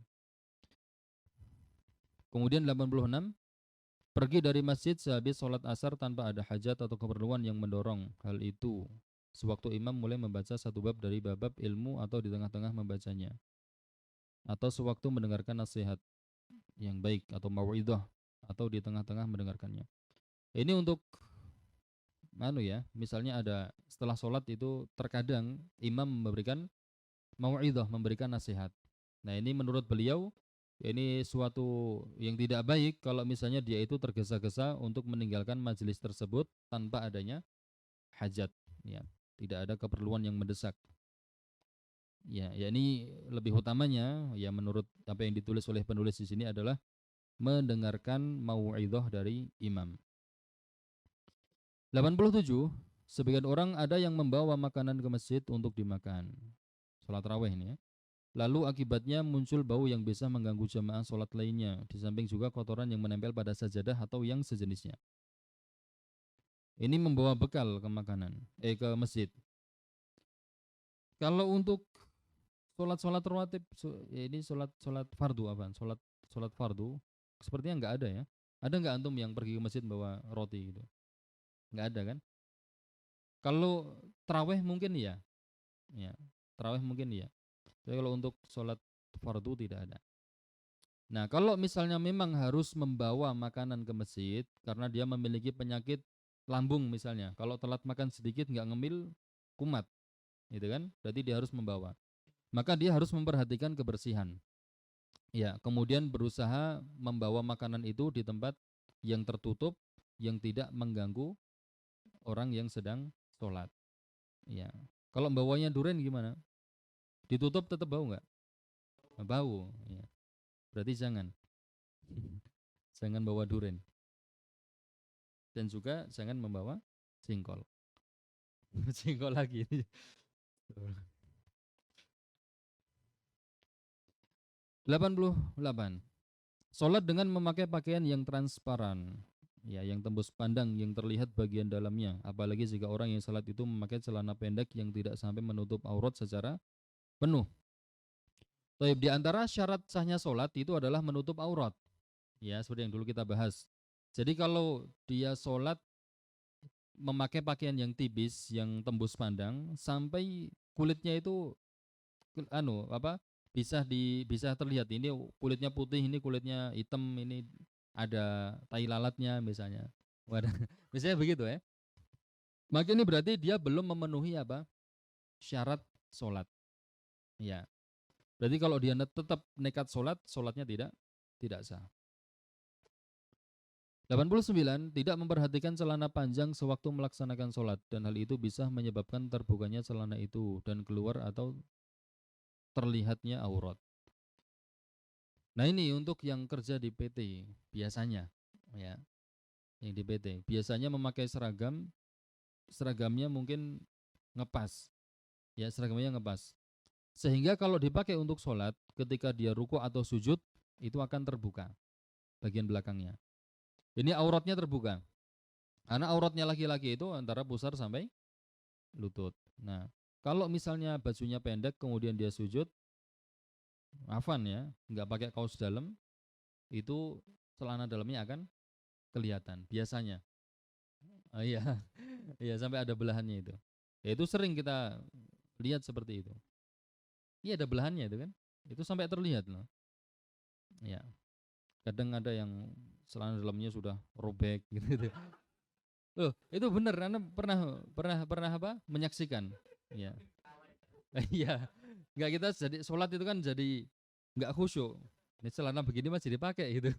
Kemudian 86, pergi dari masjid sehabis sholat asar tanpa ada hajat atau keperluan yang mendorong hal itu. Sewaktu imam mulai membaca satu bab dari bab ilmu atau di tengah-tengah membacanya. Atau sewaktu mendengarkan nasihat yang baik atau mau'idhah atau di tengah-tengah mendengarkannya. Ini untuk misalnya ada setelah sholat itu terkadang imam memberikan mau'idhah, memberikan nasihat. Nah ini menurut beliau ini suatu yang tidak baik kalau misalnya dia itu tergesa-gesa untuk meninggalkan majelis tersebut tanpa adanya hajat, ya, tidak ada keperluan yang mendesak. Ya ini lebih utamanya ya menurut apa yang ditulis oleh penulis di sini adalah mendengarkan mau'idhah dari imam. 87, sebagian orang ada yang membawa makanan ke masjid untuk dimakan. Sholat raweh ini ya. Lalu akibatnya muncul bau yang bisa mengganggu jamaah sholat lainnya, di samping juga kotoran yang menempel pada sajadah atau yang sejenisnya. Ini membawa bekal ke ke masjid. Kalau untuk sholat rawatib, ini sholat fardu apa? Sholat fardu, sepertinya nggak ada ya. Ada nggak antum yang pergi ke masjid bawa roti gitu? Nggak ada kan? Kalau taraweh mungkin ya, taraweh mungkin ya. Tapi kalau untuk sholat fardu tidak ada. Nah kalau misalnya memang harus membawa makanan ke masjid karena dia memiliki penyakit lambung misalnya, kalau telat makan sedikit nggak ngemil kumat, gitu kan? Berarti dia harus membawa. Maka dia harus memperhatikan kebersihan. Ya, kemudian berusaha membawa makanan itu di tempat yang tertutup, yang tidak mengganggu orang yang sedang sholat. Ya, kalau bawanya durian gimana? Ditutup tetap bau nggak? Bau. Ya. Berarti jangan bawa durian. Dan juga jangan membawa jengkol. Jengkol lagi. 88. Sholat dengan memakai pakaian yang transparan, ya, yang tembus pandang, yang terlihat bagian dalamnya. Apalagi jika orang yang sholat itu memakai celana pendek yang tidak sampai menutup aurat secara penuh. Taib, di antara syarat sahnya sholat itu adalah menutup aurat. Ya, seperti yang dulu kita bahas. Jadi kalau dia sholat memakai pakaian yang tipis, yang tembus pandang, sampai kulitnya itu bisa terlihat ini kulitnya putih, ini kulitnya hitam, ini ada tai lalatnya misalnya. Wadah, misalnya begitu ya. Maka ini berarti dia belum memenuhi syarat sholat. Ya. Berarti kalau dia tetap nekat sholat, sholatnya tidak sah. 89, tidak memperhatikan celana panjang sewaktu melaksanakan sholat, dan hal itu bisa menyebabkan terbukanya celana itu dan keluar atau terlihatnya aurat. Nah ini untuk yang kerja di PT biasanya, ya, yang di PT biasanya memakai seragamnya mungkin ngepas, ya, seragamnya ngepas, sehingga kalau dipakai untuk sholat, ketika dia ruku atau sujud itu akan terbuka bagian belakangnya. Ini auratnya terbuka, karena auratnya laki-laki itu antara pusar sampai lutut. Nah kalau misalnya bajunya pendek kemudian dia sujud, afan ya, nggak pakai kaos dalam, itu celana dalamnya akan kelihatan biasanya. Oh, iya, iya, sampai ada belahannya itu. Ya itu sering kita lihat seperti itu. Iya, ada belahannya itu kan. Itu sampai terlihat loh. Ya. Kadang ada yang celana dalamnya sudah robek gitu. Loh, itu benar, Anda pernah apa? Menyaksikan. Iya. Iya. Enggak, kita jadi sholat itu kan jadi enggak khusyuk. Ini celana begini masih dipakai gitu.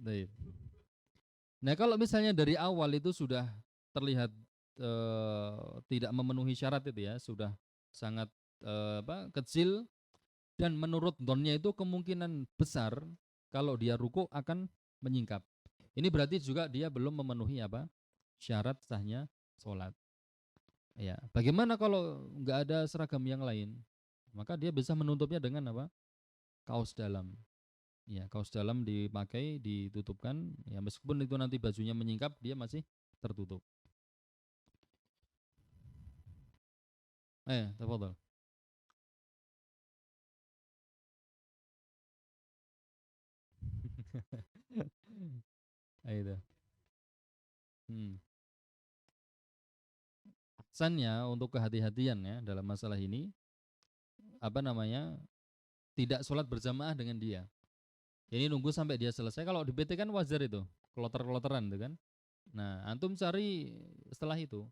Baik. Nah, kalau misalnya dari awal itu sudah terlihat tidak memenuhi syarat itu ya, sudah sangat kecil, dan menurut donnya itu kemungkinan besar kalau dia ruku akan menyingkap. Ini berarti juga dia belum memenuhi syarat sahnya sholat. Ya, bagaimana kalau nggak ada seragam yang lain? Maka dia bisa menutupnya dengan kaos dalam. Ya, kaos dalam dipakai, ditutupkan. Ya, meskipun itu nanti bajunya menyingkap, dia masih tertutup. Tafadhol. Itu. Hmm. Pesannya untuk kehati-hatian ya dalam masalah ini, tidak sholat berjamaah dengan dia. Ini nunggu sampai dia selesai. Kalau di PT kan wajar itu, kloter-kloteran itu kan. Nah, antum cari setelah itu.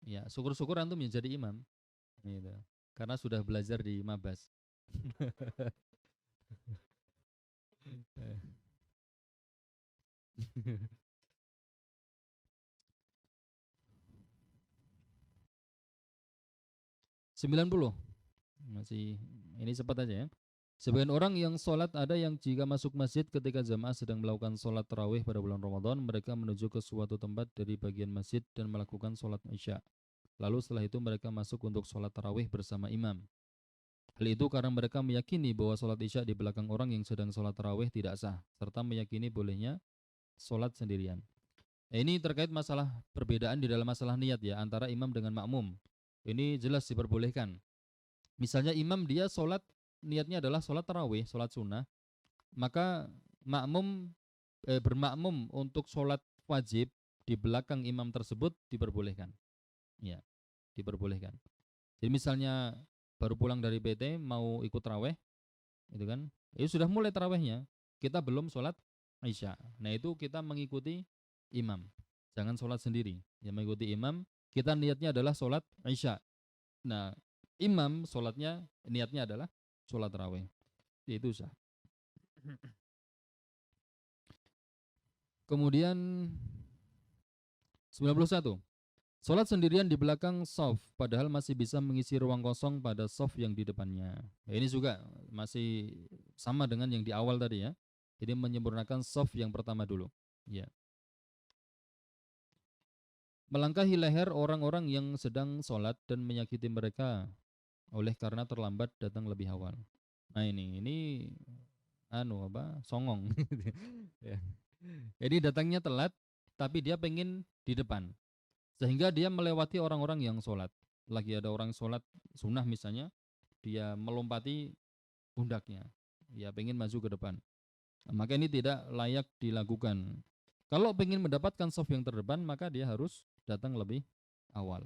Ya, syukur-syukur antum yang jadi imam. Gitu. Karena sudah belajar di Mabas. 90. Masih ini cepat aja ya. Sebagian orang yang sholat ada yang jika masuk masjid ketika jamaah sedang melakukan sholat tarawih pada bulan Ramadan, mereka menuju ke suatu tempat dari bagian masjid dan melakukan sholat isya. Lalu setelah itu mereka masuk untuk sholat tarawih bersama imam. Hal itu karena mereka meyakini bahwa sholat isya di belakang orang yang sedang sholat tarawih tidak sah, serta meyakini bolehnya sholat sendirian. Ini terkait masalah perbedaan di dalam masalah niat ya antara imam dengan makmum. Ini jelas diperbolehkan. Misalnya imam dia sholat niatnya adalah sholat tarawih, sholat sunnah, maka makmum bermakmum untuk sholat wajib di belakang imam tersebut diperbolehkan. Ya, diperbolehkan. Jadi misalnya baru pulang dari PT mau ikut tarawih, itu kan, itu sudah mulai tarawihnya, kita belum sholat isya. Nah itu kita mengikuti imam, jangan sholat sendiri. Yang mengikuti imam, kita niatnya adalah sholat isya. Nah imam sholatnya niatnya adalah sholat tarawih. Itu sah. Kemudian 91. Sholat sendirian di belakang shaf, padahal masih bisa mengisi ruang kosong pada shaf yang di depannya. Nah, ini juga masih sama dengan yang di awal tadi ya. Jadi menyempurnakan shaf yang pertama dulu. Ya. Melangkahi leher orang-orang yang sedang sholat dan menyakiti mereka oleh karena terlambat datang lebih awal. Nah ini songong. Ya. Jadi datangnya telat, tapi dia pengen di depan. Sehingga dia melewati orang-orang yang sholat. Lagi ada orang sholat sunnah misalnya, dia melompati pundaknya. Ya pengen maju ke depan. Maka ini tidak layak dilakukan. Kalau pengen mendapatkan soft yang terdepan, maka dia harus datang lebih awal.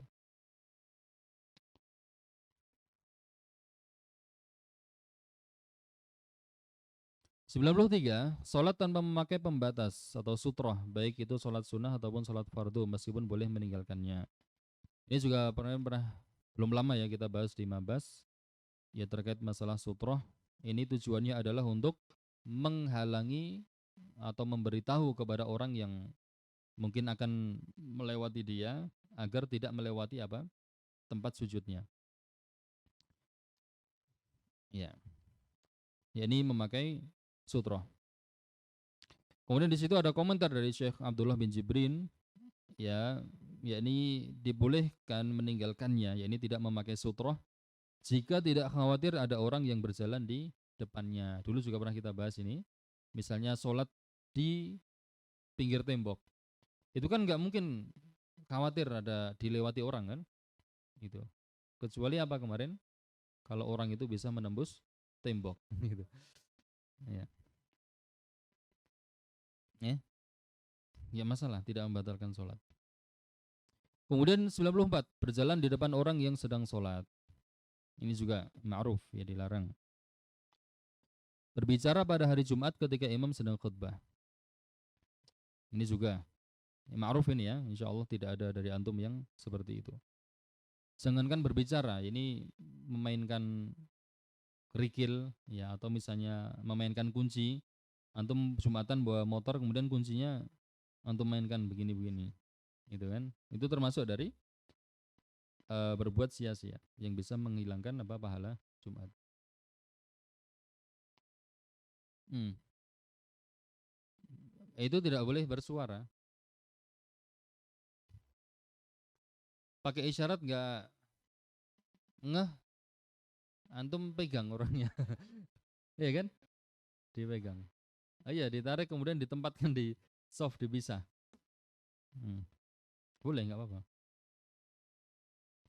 Sembilan puluh tiga, sholat tanpa memakai pembatas atau sutroh, baik itu sholat sunnah ataupun sholat fardu, meskipun boleh meninggalkannya. Ini juga pernah belum lama ya kita bahas di Mabas, ya terkait masalah sutroh. Ini tujuannya adalah untuk menghalangi atau memberitahu kepada orang yang mungkin akan melewati dia agar tidak melewati tempat sujudnya. Ya, ini memakai sutroh. Kemudian di situ ada komentar dari Syekh Abdullah bin Jibrin, ya, yakni dibolehkan meninggalkannya, yakni tidak memakai sutroh jika tidak khawatir ada orang yang berjalan di depannya. Dulu juga pernah kita bahas ini. Misalnya sholat di pinggir tembok, itu kan nggak mungkin khawatir ada dilewati orang kan, gitu. Kecuali apa kemarin? Kalau orang itu bisa menembus tembok, gitu. Ya, ya, ya masalah tidak membatalkan sholat. Kemudian 94, berjalan di depan orang yang sedang sholat. Ini juga ma'ruf, ya dilarang. Berbicara pada hari Jumat ketika imam sedang khutbah. Ini juga ma'ruf ini ya, insya Allah tidak ada dari antum yang seperti itu. Jangankan berbicara, ini memainkan kerikil ya, atau misalnya memainkan kunci. Antum Jumatan bawa motor kemudian kuncinya antum mainkan begini-begini, gitu kan? Itu termasuk dari berbuat sia-sia yang bisa menghilangkan apa pahala Jumat. Hmm. Itu tidak boleh bersuara. Pakai isyarat nggak ngeh, antum pegang orangnya, ya kan? Dipegang. Ah, iya, ditarik kemudian ditempatkan di soft dipisah. Hmm. Boleh nggak apa-apa.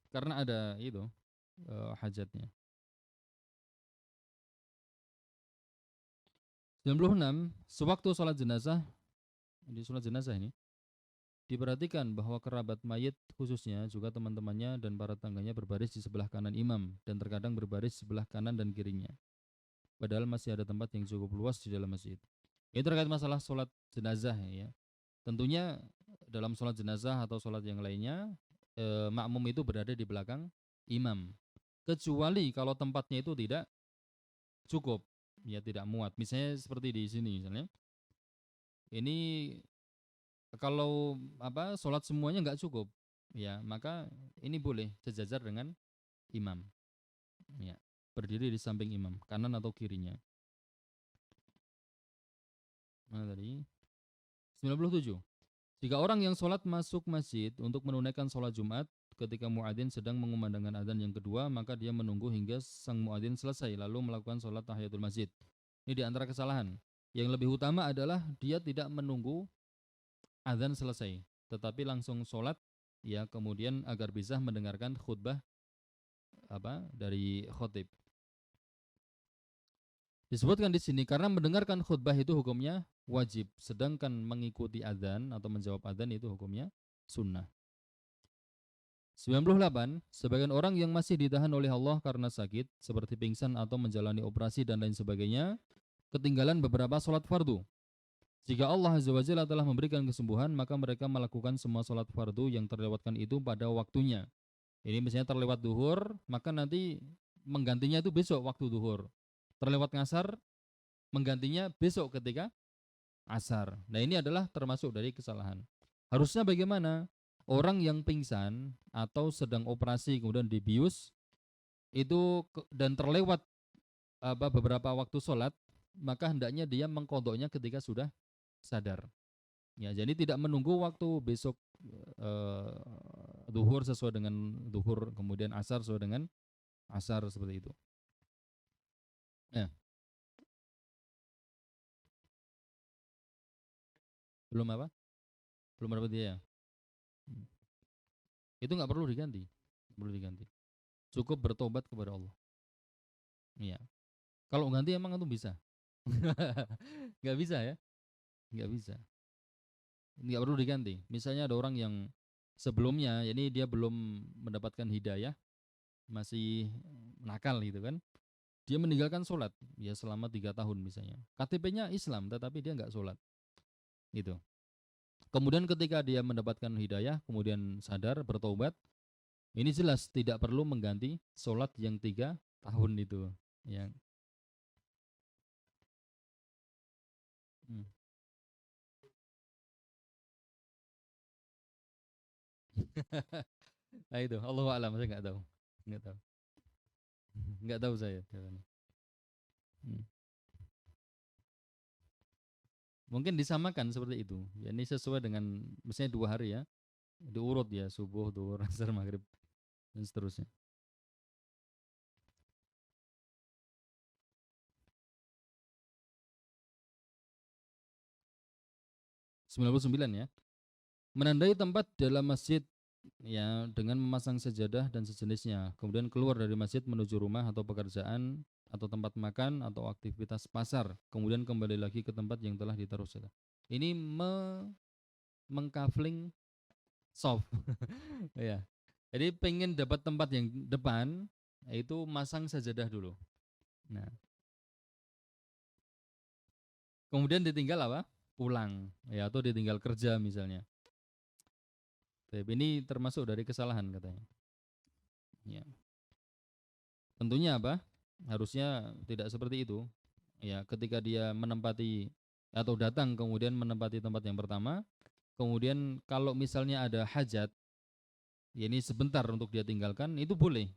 Karena ada itu hajatnya. 96, sewaktu sholat jenazah, di sholat jenazah ini diperhatikan bahwa kerabat mayit khususnya juga teman-temannya dan para tangganya berbaris di sebelah kanan imam dan terkadang berbaris sebelah kanan dan kirinya. Padahal masih ada tempat yang cukup luas di dalam masjid. Ini terkait masalah sholat jenazah ya. Tentunya dalam sholat jenazah atau sholat yang lainnya, makmum itu berada di belakang imam. Kecuali kalau tempatnya itu tidak cukup, ya tidak muat. Misalnya seperti di sini misalnya. Ini kalau apa sholat semuanya nggak cukup, ya maka ini boleh sejajar dengan imam, ya berdiri di samping imam, kanan atau kirinya. Mana tadi? 97. Jika orang yang sholat masuk masjid untuk menunaikan sholat Jumat, ketika muadzin sedang mengumandangkan adzan yang kedua, maka dia menunggu hingga sang muadzin selesai, lalu melakukan sholat tahiyatul masjid. Ini di antara kesalahan. Yang lebih utama adalah dia tidak menunggu adzan selesai, tetapi langsung sholat, ya kemudian agar bisa mendengarkan khutbah apa dari khotib. Disebutkan di sini karena mendengarkan khutbah itu hukumnya wajib, sedangkan mengikuti adzan atau menjawab adzan itu hukumnya sunnah. 98. Sebagian orang yang masih ditahan oleh Allah karena sakit, seperti pingsan atau menjalani operasi dan lain sebagainya, ketinggalan beberapa sholat fardu. Jika Allah Azza wa Jalla telah memberikan kesembuhan, maka mereka melakukan semua sholat fardu yang terlewatkan itu pada waktunya. Ini misalnya terlewat duhur, maka nanti menggantinya itu besok waktu duhur. Terlewat ngasar, menggantinya besok ketika asar. Nah ini adalah termasuk dari kesalahan. Harusnya bagaimana? Orang yang pingsan atau sedang operasi kemudian dibius itu dan terlewat beberapa waktu sholat, maka hendaknya dia mengkodoknya ketika sudah sadar. Ya, jadi tidak menunggu waktu besok eh, duhur sesuai dengan duhur, kemudian asar sesuai dengan asar seperti itu. Ya, belum apa? Belum dapat dia ya. Hmm. Itu nggak perlu diganti, nggak perlu diganti. Cukup bertobat kepada Allah. Iya. Kalau ganti emang itu bisa? Nggak bisa ya? Nggak bisa. Nggak perlu diganti. Misalnya ada orang yang sebelumnya, ini dia belum mendapatkan hidayah, masih nakal gitu kan. Dia meninggalkan sholat ya selama 3 tahun misalnya. KTP-nya Islam, tetapi dia nggak sholat. Gitu. Kemudian ketika dia mendapatkan hidayah, kemudian sadar, bertobat, ini jelas tidak perlu mengganti sholat yang 3 tahun itu. Ya. Hmm. Nah itu, Allah alam, saya nggak tahu, nggak tahu, nggak tahu saya. Hmm. Mungkin disamakan seperti itu. Ya, ini sesuai dengan misalnya 2 hari ya, diurut ya subuh, duhur, asar, maghrib dan seterusnya. 99 ya. Menandai tempat dalam masjid ya dengan memasang sejadah dan sejenisnya. Kemudian keluar dari masjid menuju rumah atau pekerjaan atau tempat makan atau aktivitas pasar. Kemudian kembali lagi ke tempat yang telah ditaruh sejadah. Ini mengkafling soft. Ya. Jadi pengen dapat tempat yang depan itu masang sajadah dulu. Nah, kemudian ditinggal apa? Pulang ya atau ditinggal kerja misalnya. Tapi ini termasuk dari kesalahan katanya. Ya. Tentunya apa? Harusnya tidak seperti itu. Ya, ketika dia menempati atau datang kemudian menempati tempat yang pertama, kemudian kalau misalnya ada hajat, ya ini sebentar untuk dia tinggalkan, itu boleh.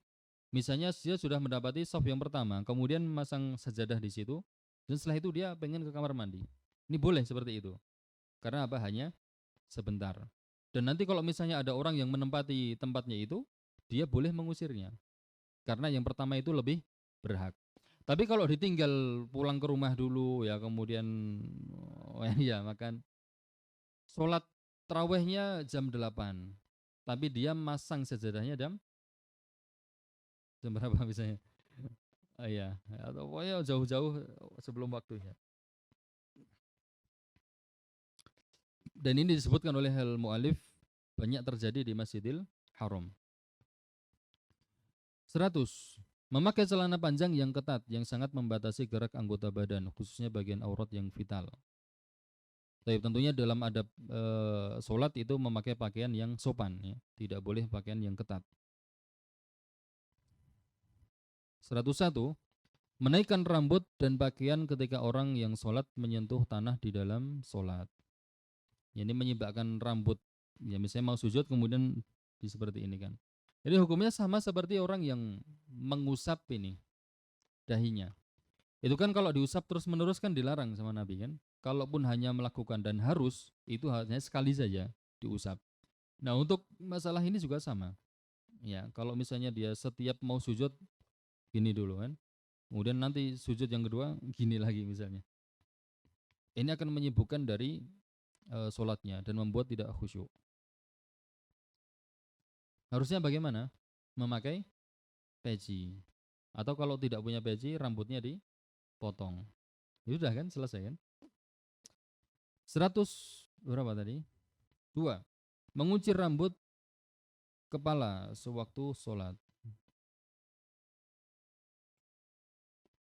Misalnya dia sudah mendapati shaf yang pertama, kemudian masang sajadah di situ, dan setelah itu dia pengen ke kamar mandi. Ini boleh seperti itu. Karena apa? Hanya sebentar. Dan nanti kalau misalnya ada orang yang menempati tempatnya itu, dia boleh mengusirnya. Karena yang pertama itu lebih berhak. Tapi kalau ditinggal pulang ke rumah dulu ya, kemudian ya makan sholat terawihnya jam 8, tapi dia masang sajadahnya jam berapa misalnya? Iya, atau pokoknya jauh-jauh sebelum waktunya. Dan ini disebutkan oleh al-mu'alif banyak terjadi di Masjidil Haram. 100. Memakai celana panjang yang ketat yang sangat membatasi gerak anggota badan, khususnya bagian aurat yang vital. Tapi tentunya dalam adab sholat itu memakai pakaian yang sopan, ya. Tidak boleh pakaian yang ketat. 101. Menaikkan rambut dan pakaian ketika orang yang sholat menyentuh tanah di dalam sholat. Ini menyibakkan rambut. Ya misalnya mau sujud kemudian seperti ini kan. Jadi hukumnya sama seperti orang yang mengusap ini dahinya. Itu kan kalau diusap terus menerus kan dilarang sama Nabi kan. Kalaupun hanya melakukan dan harus, itu hanya sekali saja diusap. Nah untuk masalah ini juga sama. Ya kalau misalnya dia setiap mau sujud gini dulu kan. Kemudian nanti sujud yang kedua gini lagi misalnya. Ini akan menyibukkan dari sholatnya dan membuat tidak khusyuk. Harusnya bagaimana? Memakai peci. Atau kalau tidak punya peci, rambutnya dipotong. Itu sudah kan selesai kan? 100 berapa tadi? 2. Menguncir rambut kepala sewaktu sholat.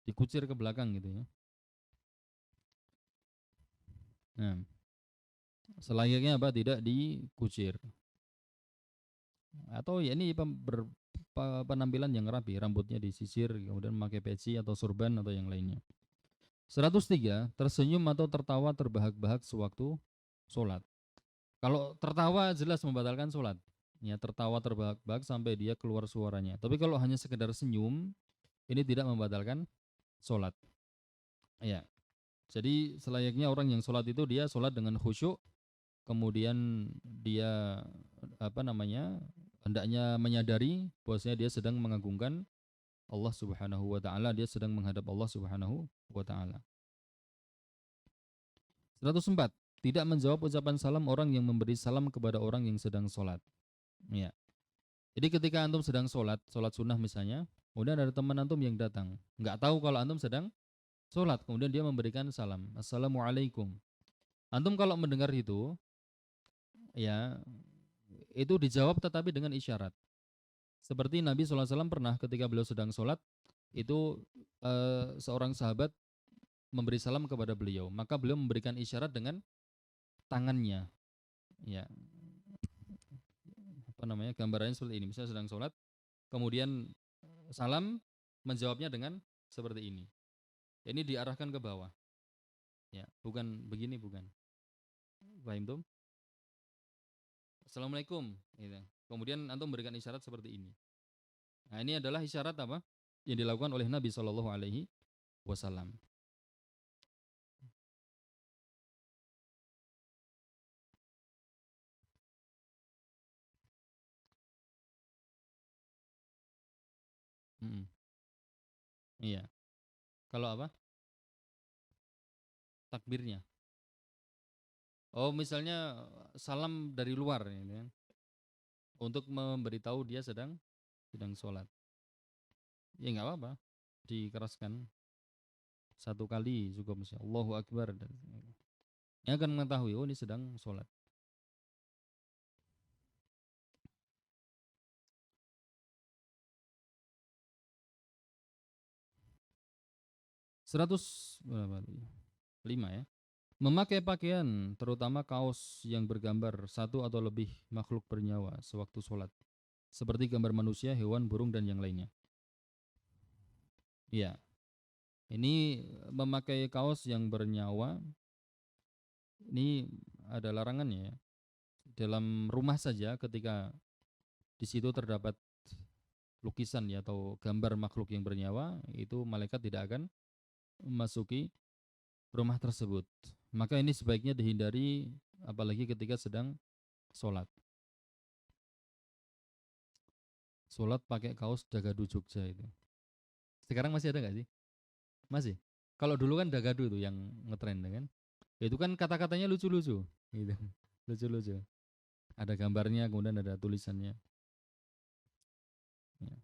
Dikucir ke belakang gitu ya. Nah, selayaknya apa? Tidak dikucir. Atau ya ini penampilan yang rapi, rambutnya disisir, kemudian memakai peci atau sorban atau yang lainnya. 103. Tersenyum atau tertawa terbahak-bahak sewaktu sholat. Kalau tertawa jelas membatalkan sholat. Ya, tertawa terbahak-bahak sampai dia keluar suaranya. Tapi kalau hanya sekedar senyum, ini tidak membatalkan sholat. Ya, jadi selayaknya orang yang sholat itu dia sholat dengan khusyuk, kemudian dia hendaknya menyadari bahwasanya dia sedang mengagungkan Allah Subhanahu wa taala, dia sedang menghadap Allah Subhanahu wa taala. 104. Tidak menjawab ucapan salam orang yang memberi salam kepada orang yang sedang sholat. Ya. Jadi ketika antum sedang sholat sunnah misalnya, kemudian ada teman antum yang datang, nggak tahu kalau antum sedang sholat, kemudian dia memberikan salam, Assalamualaikum. Antum kalau mendengar itu, ya itu dijawab tetapi dengan isyarat. Seperti Nabi SAW pernah ketika beliau sedang sholat, itu seorang sahabat memberi salam kepada beliau, maka beliau memberikan isyarat dengan tangannya. Ya, gambarannya seperti ini. Misalnya sedang sholat, kemudian salam, menjawabnya dengan seperti ini. Ini diarahkan ke bawah. Ya, bukan begini, bukan. Paham tuh? Assalamualaikum. Gitu. Kemudian antum memberikan isyarat seperti ini. Nah, ini adalah isyarat apa? Yang dilakukan oleh Nabi Shallallahu Alaihi Wasallam. Iya. Kalau apa? Takbirnya. Oh, misalnya salam dari luar, gitu kan? Untuk memberitahu dia sedang sholat. Ya nggak apa-apa, dikeraskan 1 kali cukup, misalnya Allahu Akbar. Yang akan mengetahui, oh ini sedang sholat. 105 ya. Memakai pakaian, terutama kaos yang bergambar satu atau lebih makhluk bernyawa sewaktu sholat, seperti gambar manusia, hewan, burung, dan yang lainnya. Ya, ini memakai kaos yang bernyawa, ini ada larangannya ya. dalam rumah saja ketika di situ terdapat lukisan ya atau gambar makhluk yang bernyawa, itu malaikat tidak akan memasuki rumah tersebut. Maka ini sebaiknya dihindari apalagi ketika sedang sholat. Sholat pakai kaos Dagadu Jogja itu. Sekarang masih ada nggak sih? Masih. Kalau dulu kan Dagadu itu yang ngetren kan. Itu kan kata-katanya lucu-lucu gitu. Lucu-lucu. Ada gambarnya kemudian ada tulisannya. Ya.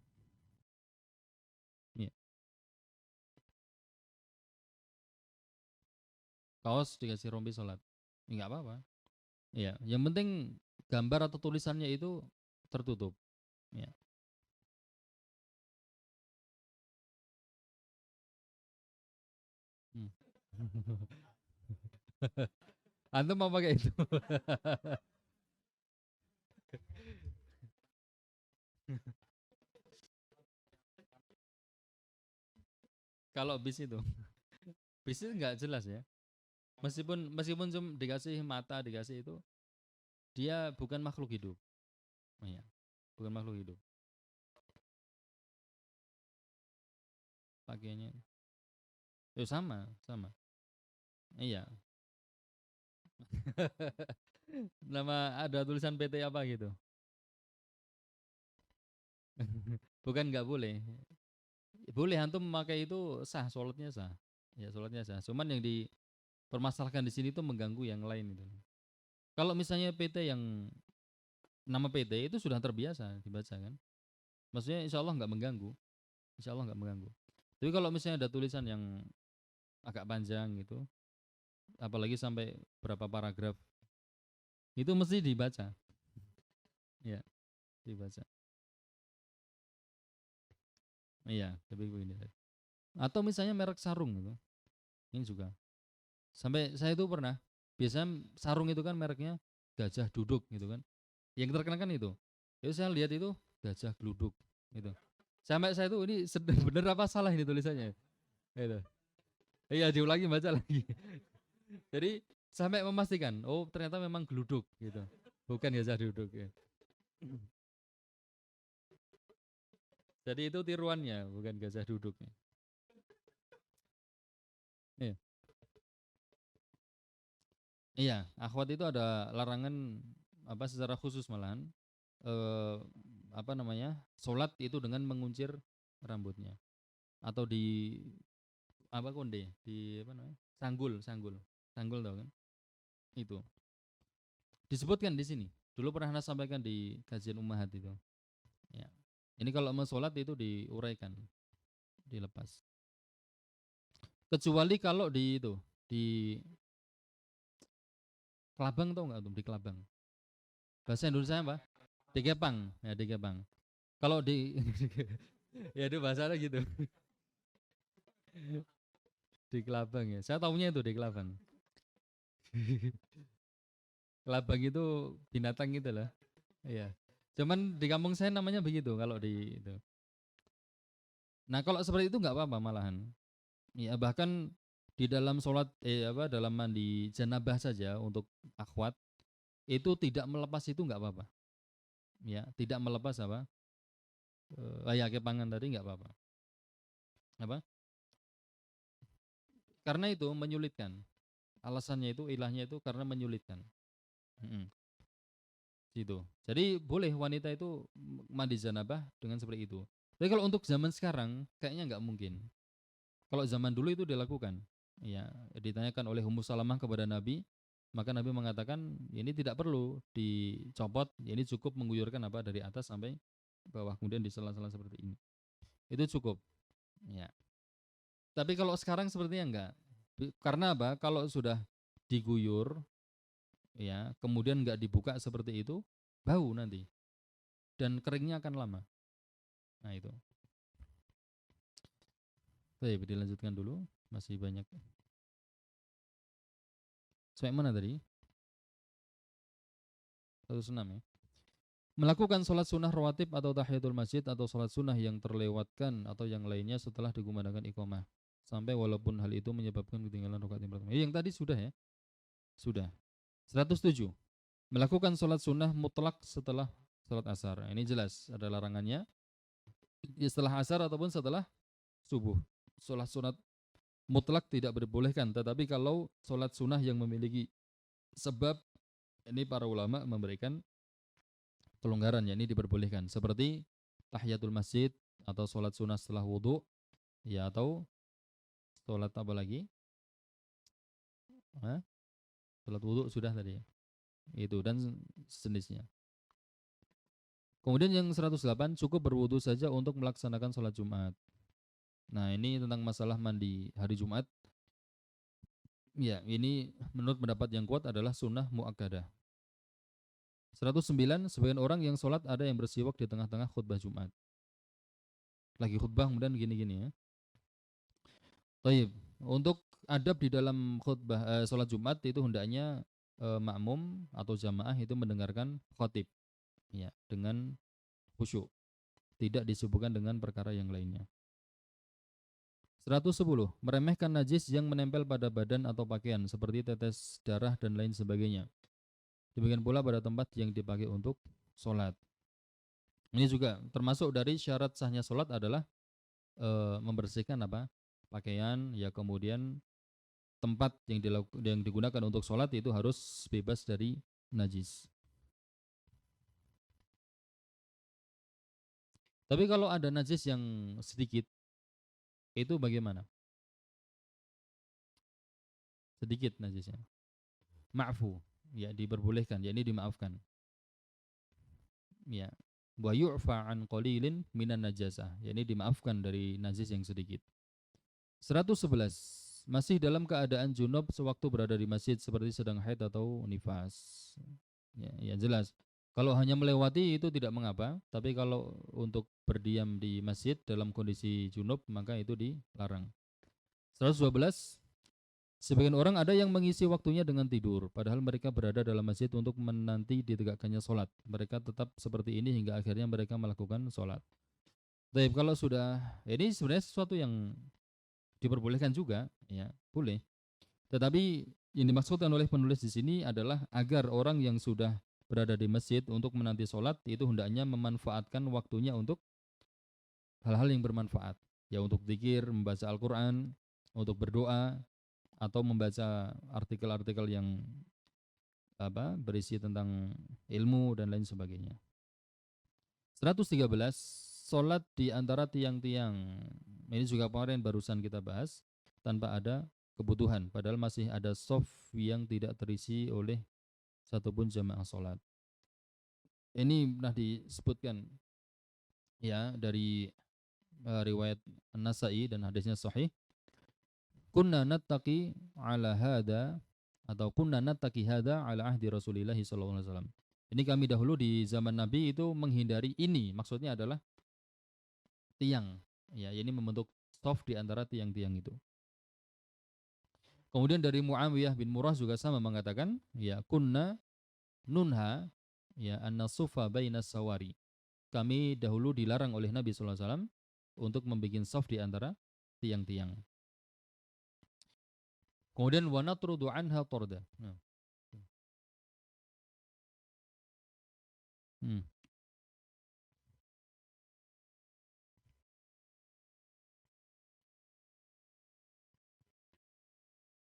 Ya. Kaos dikasih rompi sholat. Enggak apa-apa. Ya, yang penting gambar atau tulisannya itu tertutup. Ya. Hmm. Antum mau pakai itu? Kalau bis itu, bis itu nggak jelas ya. Meskipun meskipun cuma dikasih mata, dikasih itu, dia bukan makhluk hidup. Oh, ya, bukan makhluk hidup. Pakainya, itu sama, sama. Iya. Nama ada tulisan PT apa gitu? Bukan nggak boleh. Boleh antum memakai itu sah, sholatnya sah. Ya sholatnya sah. Cuman yang dipermasalahkan di sini tuh mengganggu yang lain itu. Kalau misalnya PT yang nama PT itu sudah terbiasa dibaca kan, maksudnya insya Allah nggak mengganggu, insya Allah nggak mengganggu. Tapi kalau misalnya ada tulisan yang agak panjang gitu, apalagi sampai berapa paragraf, itu mesti dibaca, ya dibaca. Iya, tapi begini. Atau misalnya merek sarung gitu, ini juga. Sampai saya itu pernah, biasanya sarung itu kan mereknya gajah duduk gitu kan. Yang terkenal kan itu. Jadi saya lihat itu gajah geluduk gitu. Sampai saya itu ini bener apa salah ini tulisannya? Gitu. Iya diulangi baca lagi. Jadi sampai memastikan, oh ternyata memang geluduk gitu. Bukan gajah duduk ya. Jadi itu tiruannya, bukan gajah duduknya. Iya. Iya, akhwat itu ada larangan apa secara khusus malahan eh, apa namanya? Salat itu dengan menguncir rambutnya atau di apa konde, di apa namanya? Sanggul, sanggul. Sanggul tau kan? Itu. Disebutkan di sini. Dulu pernah Anda sampaikan di kajian Ummahat itu. Ya. Ini kalau mau sholat itu diuraikan, dilepas. Kecuali kalau di itu, di Kelabang tau nggak tuh di Kelabang? Bahasa Indonesia apa? Di Kepang, ya di Kepang. Kalau di ya itu bahasanya gitu. Di Kelabang ya. Saya tahunya itu di Kelabang. Kelabang itu binatang gitu lah. Iya. Cuman di kampung saya namanya begitu kalau di itu. Nah, kalau seperti itu nggak apa-apa malahan. Ya, bahkan di dalam sholat apa dalam mandi janabah saja untuk akhwat itu tidak melepas itu nggak apa-apa. Ya, tidak melepas apa? Ya kepangan tadi nggak apa-apa. Apa? Karena itu menyulitkan. Alasannya itu ilahnya itu karena menyulitkan. Mm-mm, gitu. Jadi boleh wanita itu mandi janabah dengan seperti itu. Tapi kalau untuk zaman sekarang kayaknya nggak mungkin. Kalau zaman dulu itu dilakukan. Ya, ditanyakan oleh Ummu Salamah kepada Nabi, maka Nabi mengatakan ini tidak perlu dicopot, ini cukup mengguyurkan apa dari atas sampai bawah kemudian di sela-sela seperti ini. Itu cukup. Ya. Tapi kalau sekarang sepertinya enggak. Karena apa? Kalau sudah diguyur ya, kemudian enggak dibuka seperti itu, bau nanti dan keringnya akan lama. Nah, itu. Baik, dilanjutkan dulu. Masih banyak. Sampai mana tadi? 106 ya. Melakukan sholat sunnah rawatib atau tahiyatul masjid atau sholat sunnah yang terlewatkan atau yang lainnya setelah dikumandangkan iqamah. Sampai walaupun hal itu menyebabkan ketinggalan rakaat yang pertama. Yang tadi sudah ya? Sudah. 107. Melakukan sholat sunnah mutlak setelah sholat asar. Ini jelas ada larangannya. Setelah asar ataupun setelah subuh. Sholat sunat mutlak tidak diperbolehkan. Tetapi kalau sholat sunnah yang memiliki sebab, ini para ulama memberikan kelonggaran, ya ini diperbolehkan. Seperti tahiyatul masjid atau sholat sunnah setelah wudhu, ya atau sholat apa lagi? Hah? Sholat wudhu sudah tadi ya. Itu dan sejenisnya. Kemudian yang 108, cukup berwudhu saja untuk melaksanakan sholat Jumat. Nah ini tentang masalah mandi hari Jumat. Ya ini menurut pendapat yang kuat adalah sunnah muakkadah. 109, sebagian orang yang sholat ada yang bersiwak di tengah-tengah khutbah Jumat. Lagi khutbah kemudian gini-gini ya. Taib. Untuk adab di dalam khutbah sholat Jumat itu hendaknya makmum atau jamaah itu mendengarkan khotib, ya, dengan khusyuk, tidak disibukkan dengan perkara yang lainnya. 110, meremehkan najis yang menempel pada badan atau pakaian seperti tetes darah dan lain sebagainya. Demikian pula pada tempat yang dipakai untuk sholat. Ini juga termasuk dari syarat sahnya sholat adalah membersihkan apa? Pakaian, ya, kemudian tempat yang digunakan untuk sholat itu harus bebas dari najis. Tapi kalau ada najis yang sedikit, itu bagaimana? Sedikit najisnya. Ma'fu, ya diperbolehkan, ya ini dimaafkan. Ya. Wa yu'fa an qalilin minan najasah, ya ini dimaafkan dari najis yang sedikit. 111, masih dalam keadaan junub sewaktu berada di masjid seperti sedang haid atau nifas. Ya jelas. Kalau hanya melewati itu tidak mengapa, tapi kalau untuk berdiam di masjid dalam kondisi junub maka itu dilarang. 112, sebagian orang ada yang mengisi waktunya dengan tidur, padahal mereka berada dalam masjid untuk menanti ditegakkannya sholat. Mereka tetap seperti ini hingga akhirnya mereka melakukan sholat. Tapi kalau sudah, ini sebenarnya sesuatu yang diperbolehkan juga, ya boleh. Tetapi yang dimaksudkan oleh penulis di sini adalah agar orang yang sudah berada di masjid untuk menanti sholat itu hendaknya memanfaatkan waktunya untuk hal-hal yang bermanfaat, ya untuk zikir, membaca Al-Quran, untuk berdoa, atau membaca artikel-artikel yang berisi tentang ilmu dan lain sebagainya. 113, sholat di antara tiang-tiang. Ini juga kemarin barusan kita bahas, tanpa ada kebutuhan, padahal masih ada shaf yang tidak terisi oleh satupun jamaah sholat. Ini pernah disebutkan, ya, dari riwayat An-Nasa'i dan hadisnya sahih. Kunna nattaqi ala hada atau kunna nattaqi hada ala ahdi Rasulillah sallallahu alaihi wasallam. Ini kami dahulu di zaman Nabi itu menghindari ini, maksudnya adalah tiang, ya, ini membentuk shaf di antara tiang-tiang itu. Kemudian dari Muawiyah bin Murrah juga sama mengatakan, ya, kunna nunha, ya, an-nasufa bainas sawari. Kami dahulu dilarang oleh Nabi sallallahu alaihi wasallam untuk membuat shaf di antara tiang-tiang. Kemudian wa natrudu anha torda. Hmm.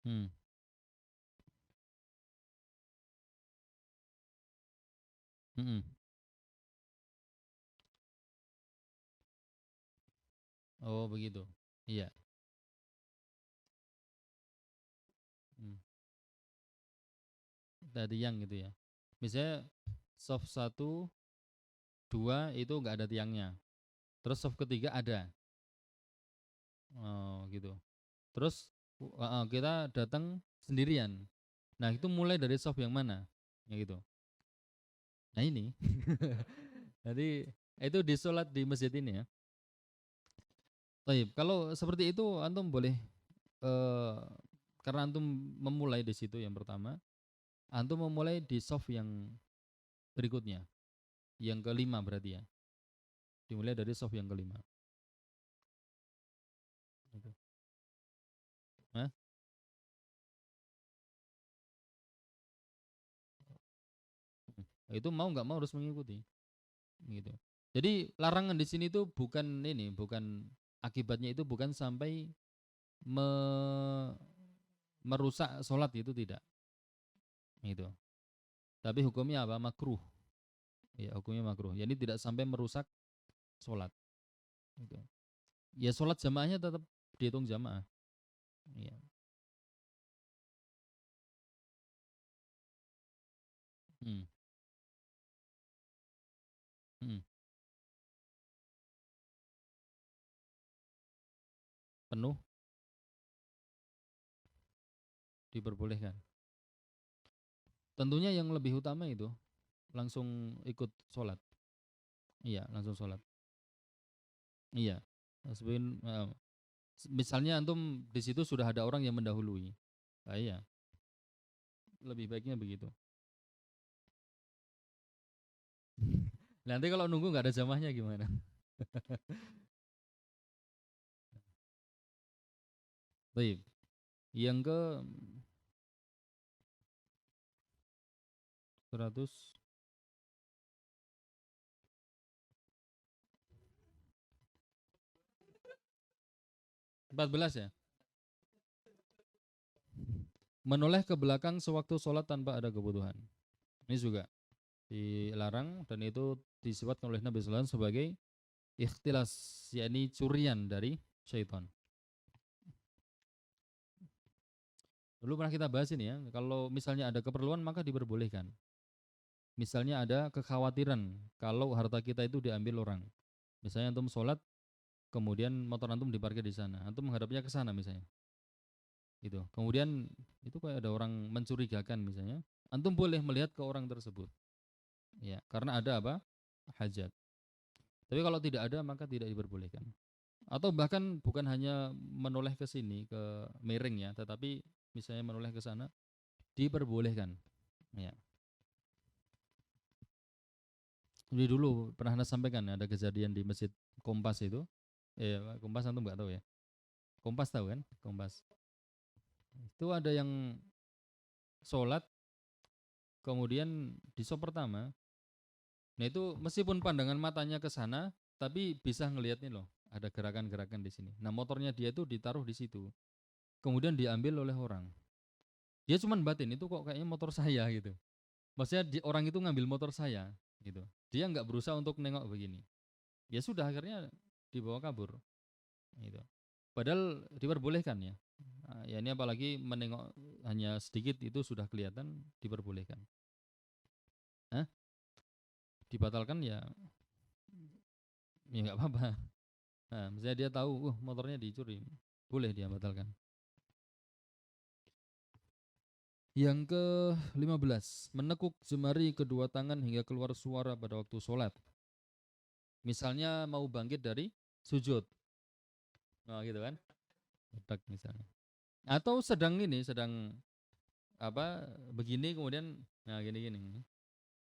Hmm. Hmm. Oh begitu. Iya. Hmm. Ada tiang gitu ya. Misalnya soft 1, 2 itu enggak ada tiangnya. Terus soft ketiga ada. Oh gitu. Terus kita datang sendirian. Nah itu mulai dari soft yang mana? Ya gitu. Nah ini. Jadi itu disolat di masjid ini ya. Baik, kalau seperti itu antum boleh eh, karena antum memulai di situ yang pertama, antum memulai di soft yang berikutnya, yang kelima berarti ya. Dimulai dari soft yang kelima. Gitu. Hah? Itu mau nggak mau harus mengikuti. Gitu. Jadi larangan di sini itu bukan ini, bukan akibatnya itu bukan sampai merusak sholat, itu tidak. Gitu. Tapi hukumnya apa? Makruh. Ya, hukumnya makruh. Jadi tidak sampai merusak sholat. Gitu. Ya sholat jamaahnya tetap dihitung jamaah. Ya. Hmm. Hmm. Penuh diperbolehkan. Tentunya yang lebih utama itu langsung ikut sholat. Iya, langsung sholat. Iya. Misalnya antum di situ sudah ada orang yang mendahului. Nah, iya, lebih baiknya begitu. Nanti kalau nunggu nggak ada jamahnya gimana? Baik. Yang ke 114 ya. Menoleh ke belakang sewaktu sholat tanpa ada kebutuhan. Ini juga dilarang dan itu disebutkan oleh Nabi SAW sebagai ikhtilas, yakni curian dari syaitan. Dulu pernah kita bahas ini ya, kalau misalnya ada keperluan maka diperbolehkan. Misalnya ada kekhawatiran kalau harta kita itu diambil orang. Misalnya antum sholat, kemudian motor antum diparkir di sana, antum menghadapnya ke sana misalnya. Gitu. Kemudian itu kayak ada orang mencurigakan misalnya, antum boleh melihat ke orang tersebut. Ya, karena ada apa? Hajat. Tapi kalau tidak ada maka tidak diperbolehkan. Atau bahkan bukan hanya menoleh ke sini, ke miring ya, tetapi misalnya menoleh ke sana diperbolehkan. Ya. Jadi dulu pernah Anda sampaikan ada kejadian di Masjid Kompas itu. Kompas antum nggak tahu ya? Kompas tahu kan? Kompas. Itu ada yang sholat, kemudian di sop pertama. Nah itu meskipun pandangan matanya ke sana, tapi bisa ngelihat nih loh, ada gerakan-gerakan di sini. Nah motornya dia itu ditaruh di situ, kemudian diambil oleh orang. Dia cuman batin itu kok kayaknya motor saya gitu. Maksudnya orang itu ngambil motor saya gitu. Dia nggak berusaha untuk nengok begini. Ya sudah akhirnya dibawa kabur. Gitu. Padahal diperbolehkan ya. Nah, ya ini apalagi menengok hanya sedikit itu sudah kelihatan diperbolehkan. Hah? Dibatalkan ya, ya nggak apa-apa. Nah, misalnya dia tahu, motornya dicuri, boleh dia batalkan. Yang ke-15, menekuk jemari kedua tangan hingga keluar suara pada waktu sholat. Misalnya mau bangkit dari sujud, nah gitu kan, letak misalnya. Atau sedang apa begini kemudian, nah gini-gini.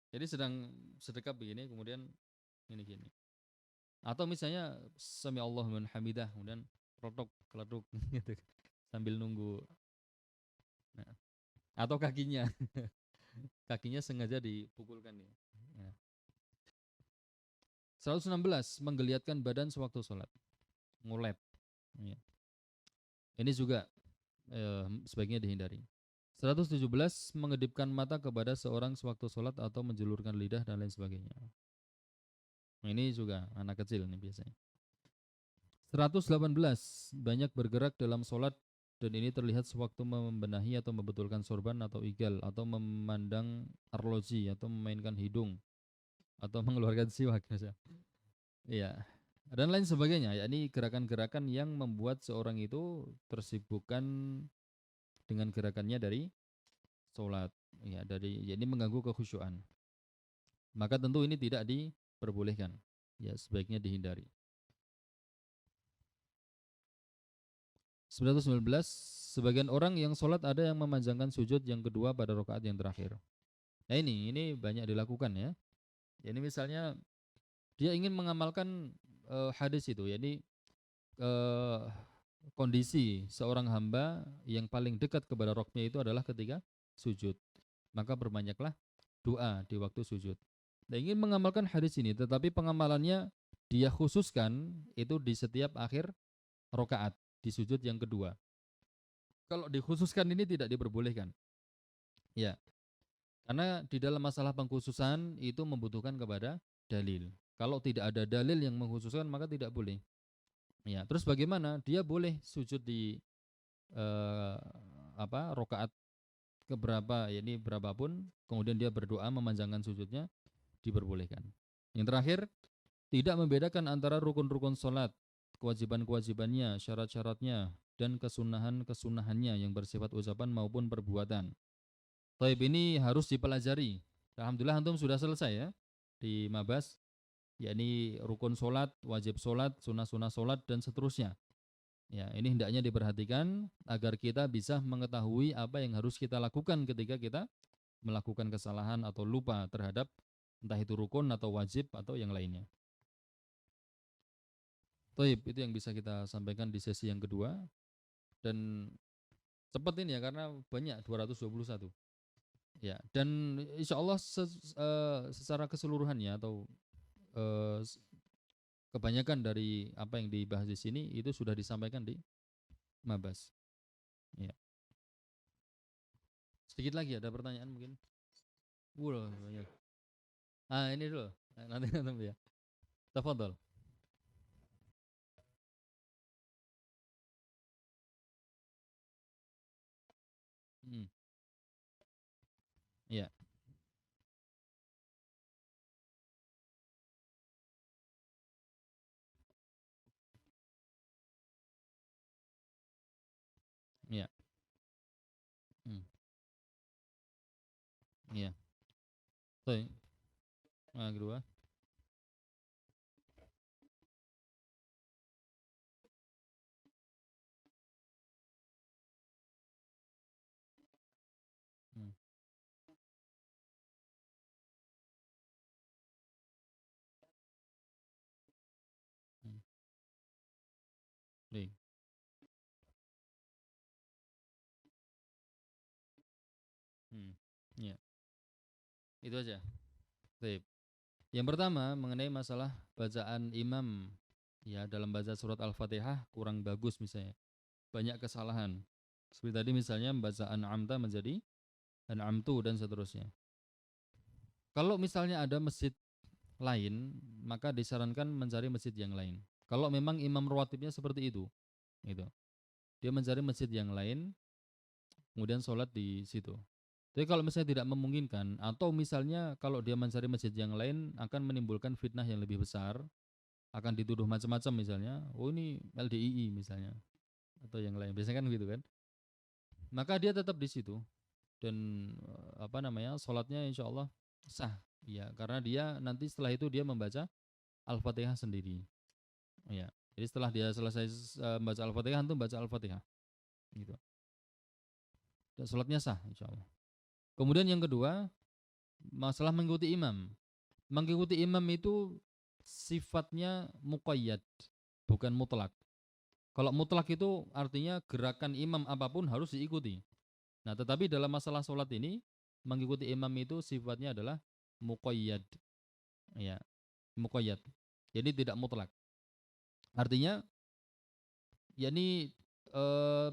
Jadi sedang sedekap begini kemudian gini-gini. Atau misalnya sami Allahu liman hamidah kemudian rotok keleduk gitu sambil nunggu. Nah, atau kakinya kakinya sengaja dipukulkan ya. Ya. 116 menggeliatkan badan sewaktu sholat, ngulet. Ya. Ini juga sebaiknya dihindari. 117 mengedipkan mata kepada seorang sewaktu sholat atau menjulurkan lidah dan lain sebagainya. Nah, ini juga anak kecil nih biasanya. 118 banyak bergerak dalam sholat dan ini terlihat sewaktu membenahi atau membetulkan sorban atau igal atau memandang arloji atau memainkan hidung atau mengeluarkan siwak. Iya. Dan lain sebagainya, yakni gerakan-gerakan yang membuat seorang itu tersibukkan dengan gerakannya dari sholat, ya dari jadi mengganggu kekhusyuan. Maka tentu ini tidak diperbolehkan, ya sebaiknya dihindari. 119 sebagian orang yang sholat ada yang memanjangkan sujud yang kedua pada rakaat yang terakhir. Nah ini banyak dilakukan ya. Jadi misalnya dia ingin mengamalkan hadis itu, jadi eh, kondisi seorang hamba yang paling dekat kepada roknya itu adalah ketika sujud. Maka berbanyaklah doa di waktu sujud. Nah, ingin mengamalkan hadis ini, tetapi pengamalannya dia khususkan itu di setiap akhir rokaat di sujud yang kedua. Kalau dikhususkan ini tidak diperbolehkan. Ya, karena di dalam masalah pengkhususan itu membutuhkan kepada dalil. Kalau tidak ada dalil yang mengkhususkan maka tidak boleh. Ya, terus bagaimana? Dia boleh sujud di eh, rokaat keberapa, ya ini berapapun, kemudian dia berdoa memanjangkan sujudnya diperbolehkan. Yang terakhir, tidak membedakan antara rukun-rukun sholat, kewajiban-kewajibannya, syarat-syaratnya, dan kesunahan-kesunahannya yang bersifat ucapan maupun perbuatan. Taib ini harus dipelajari. Alhamdulillah antum sudah selesai ya di Mabas, yakni rukun sholat, wajib sholat, sunah-sunah sholat, dan seterusnya. Ya, ini hendaknya diperhatikan agar kita bisa mengetahui apa yang harus kita lakukan ketika kita melakukan kesalahan atau lupa terhadap entah itu rukun atau wajib atau yang lainnya. Taib, itu yang bisa kita sampaikan di sesi yang kedua. Dan cepat ini ya karena banyak 221. Ya, dan insya Allah secara keseluruhannya atau eh, kebanyakan dari apa yang dibahas di sini itu sudah disampaikan di Mabas. Ya. Sedikit lagi ada pertanyaan mungkin? Banyak. Ini dulu. Nanti ya. Tafadhol. Hmm. Ya. Ya. Hmm. Ya. Baik. Kedua. Hmm. Hmm. Baik. Hmm. Ya. Itu aja. Baik. Yang pertama mengenai masalah bacaan imam ya dalam baca surat Al-Fatihah kurang bagus misalnya. Banyak kesalahan. Seperti tadi misalnya membaca an'amta menjadi an'amtu dan seterusnya. Kalau misalnya ada masjid lain, maka disarankan mencari masjid yang lain. Kalau memang imam rawatibnya seperti itu, gitu. Dia mencari masjid yang lain, kemudian sholat di situ. Tapi kalau misalnya tidak memungkinkan, atau misalnya kalau dia mencari masjid yang lain akan menimbulkan fitnah yang lebih besar, akan dituduh macam-macam misalnya, oh ini LDII misalnya, atau yang lain. Biasanya kan gitu kan. Maka dia tetap di situ dan sholatnya insya Allah sah. Ya, karena dia nanti setelah itu dia membaca Al-Fatihah sendiri. Ya. Jadi setelah dia selesai membaca Al-Fatihah, itu baca Al-Fatihah. Gitu. Dan sholatnya sah insya Allah. Kemudian yang kedua, masalah mengikuti imam. Mengikuti imam itu sifatnya muqayyad, bukan mutlak. Kalau mutlak itu artinya gerakan imam apapun harus diikuti. Nah, tetapi dalam masalah sholat ini, mengikuti imam itu sifatnya adalah muqayyad. Ya, muqayyad. Jadi tidak mutlak. Artinya, yakni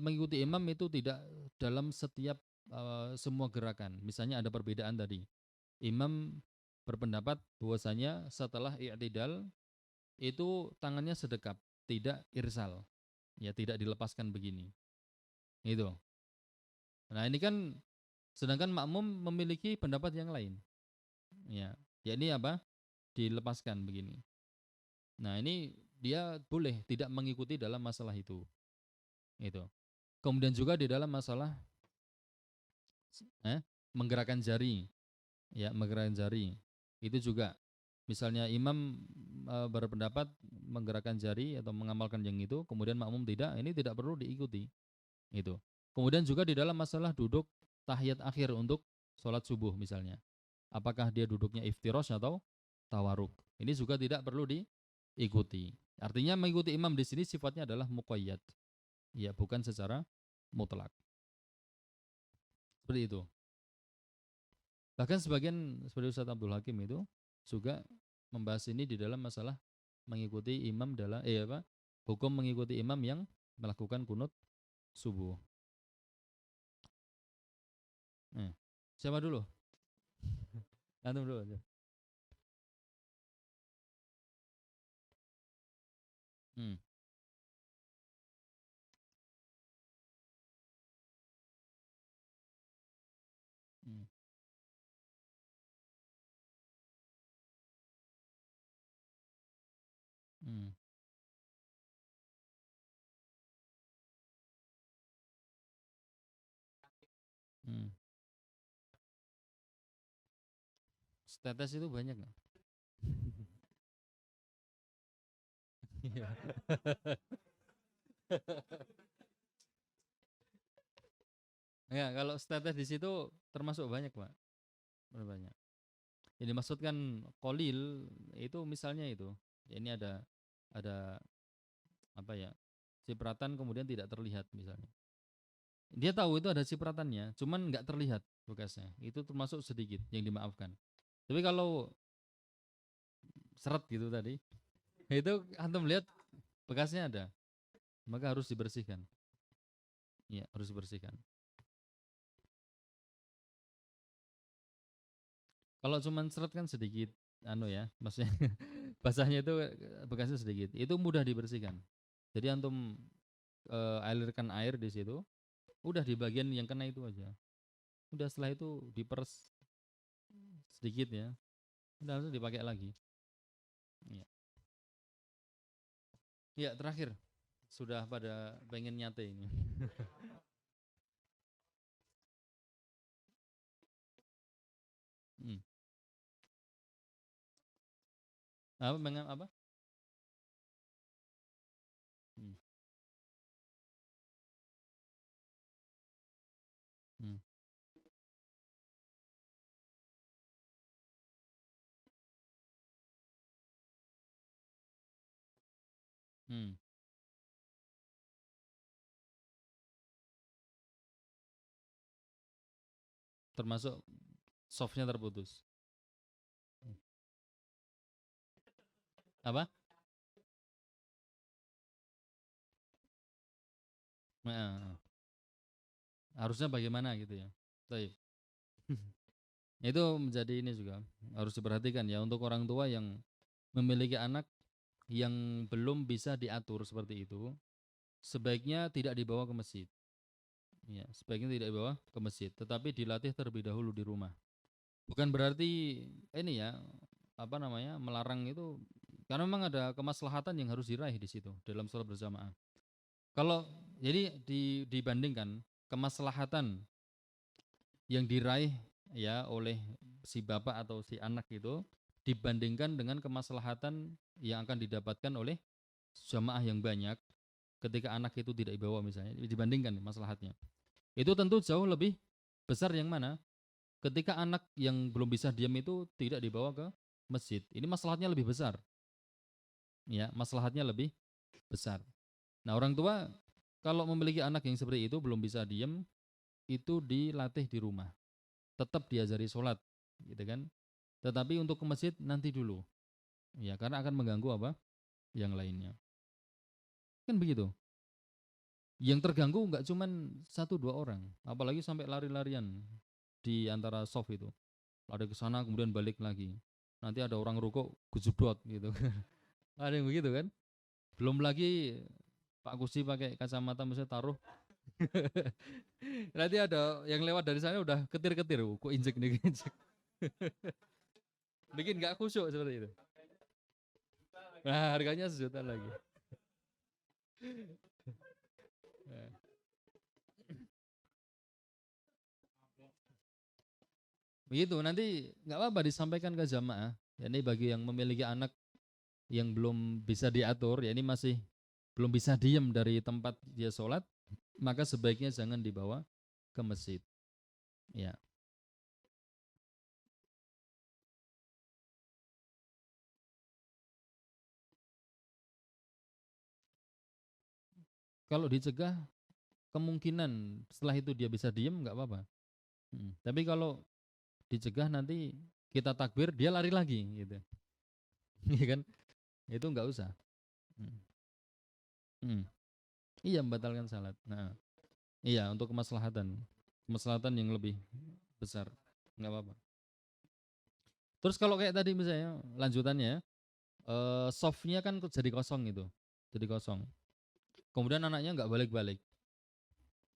mengikuti imam itu tidak dalam setiap semua gerakan. Misalnya ada perbedaan tadi. Imam berpendapat bahwasanya setelah i'tidal itu tangannya sedekap, tidak irsal. Ya, tidak dilepaskan begini. Itu. Nah, ini kan sedangkan makmum memiliki pendapat yang lain. Ya, yakni apa? Dilepaskan begini. Nah, ini dia boleh tidak mengikuti dalam masalah itu. Itu. Kemudian juga di dalam masalah menggerakkan jari. Ya, menggerakkan jari. Itu juga misalnya imam berpendapat menggerakkan jari atau mengamalkan yang itu, kemudian makmum tidak, ini tidak perlu diikuti. Itu. Kemudian juga di dalam masalah duduk tahiyat akhir untuk sholat subuh misalnya. Apakah dia duduknya iftirosh atau tawaruk? Ini juga tidak perlu diikuti. Artinya mengikuti imam di sini sifatnya adalah muqayyad. Ya, bukan secara mutlak. Seperti itu. Bahkan sebagian seperti Ustadz Abdul Hakim itu juga membahas ini di dalam masalah mengikuti imam dalam hukum mengikuti imam yang melakukan kunut subuh. Siapa dulu? Antum dulu aja. Hmm. Hmm. Hmm. Hmm. Tetes itu banyak nggak? Iya. Ya, kalau tetes di situ termasuk banyak, Pak. Banyak. Yang dimaksudkan kolil itu misalnya itu. Ya, ini ada apa ya? Cipratan kemudian tidak terlihat misalnya. Dia tahu itu ada cipratannya, cuman nggak terlihat bekasnya. Itu termasuk sedikit yang dimaafkan. Tapi kalau seret gitu tadi, itu antum lihat bekasnya ada, maka harus dibersihkan. Iya, harus dibersihkan. Kalau cuman seret kan sedikit, anu ya, maksudnya basahnya itu bekasnya sedikit. Itu mudah dibersihkan. Jadi antum alirkan air di situ, udah di bagian yang kena itu aja. Udah setelah itu diperes sedikit ya, udah langsung dipakai lagi. Iya. Ya, terakhir sudah pada pengen nyate ini. Hmm. Apa apa? Hmm. Hmm. Hmm. Termasuk softnya terputus. Apa? Nah, harusnya bagaimana gitu ya. Baik. Itu menjadi ini juga harus diperhatikan ya untuk orang tua yang memiliki anak yang belum bisa diatur seperti itu, sebaiknya tidak dibawa ke masjid. Ya, sebaiknya tidak dibawa ke masjid, tetapi dilatih terlebih dahulu di rumah. Bukan berarti ini ya, apa namanya, melarang itu, karena memang ada kemaslahatan yang harus diraih di situ dalam sholat berjamaah. Kalau jadi dibandingkan kemaslahatan yang diraih ya oleh si bapak atau si anak itu dibandingkan dengan kemaslahatan yang akan didapatkan oleh jamaah yang banyak ketika anak itu tidak dibawa misalnya, dibandingkan maslahatnya. Itu tentu jauh lebih besar yang mana? Ketika anak yang belum bisa diam itu tidak dibawa ke masjid. Ini maslahatnya lebih besar. Ya, maslahatnya lebih besar. Nah, orang tua kalau memiliki anak yang seperti itu belum bisa diam, itu dilatih di rumah. Tetap diajari sholat, gitu kan? Tetapi untuk ke masjid nanti dulu. Ya, karena akan mengganggu apa? Yang lainnya. Kan begitu. Yang terganggu nggak cuman satu dua orang, apalagi sampai lari-larian di antara soft itu. Lari ke sana kemudian balik lagi. Nanti ada orang rukuk gujudot gitu. Ada yang begitu kan? Belum lagi Pak Kusi pakai kacamata misalnya taruh. Nanti ada yang lewat dari sana udah ketir-ketir, kok injek nih injek. Bikin nggak khusyuk seperti itu. Nah, harganya sejuta lagi. Nah, begitu nanti nggak apa-apa disampaikan ke jamaah. Ya, ini bagi yang memiliki anak yang belum bisa diatur, ya ini masih belum bisa diem dari tempat dia sholat, maka sebaiknya jangan dibawa ke masjid. Ya, kalau dicegah kemungkinan setelah itu dia bisa diem nggak apa-apa. Tapi kalau dicegah nanti kita takbir dia lari lagi gitu. Iya kan? Itu nggak usah. Hmm. Hmm. Iya, membatalkan salat. Nah, iya untuk kemaslahatan yang lebih besar, nggak apa-apa. Terus kalau kayak tadi misalnya lanjutannya, softnya kan jadi kosong itu, jadi kosong. Kemudian anaknya nggak balik-balik,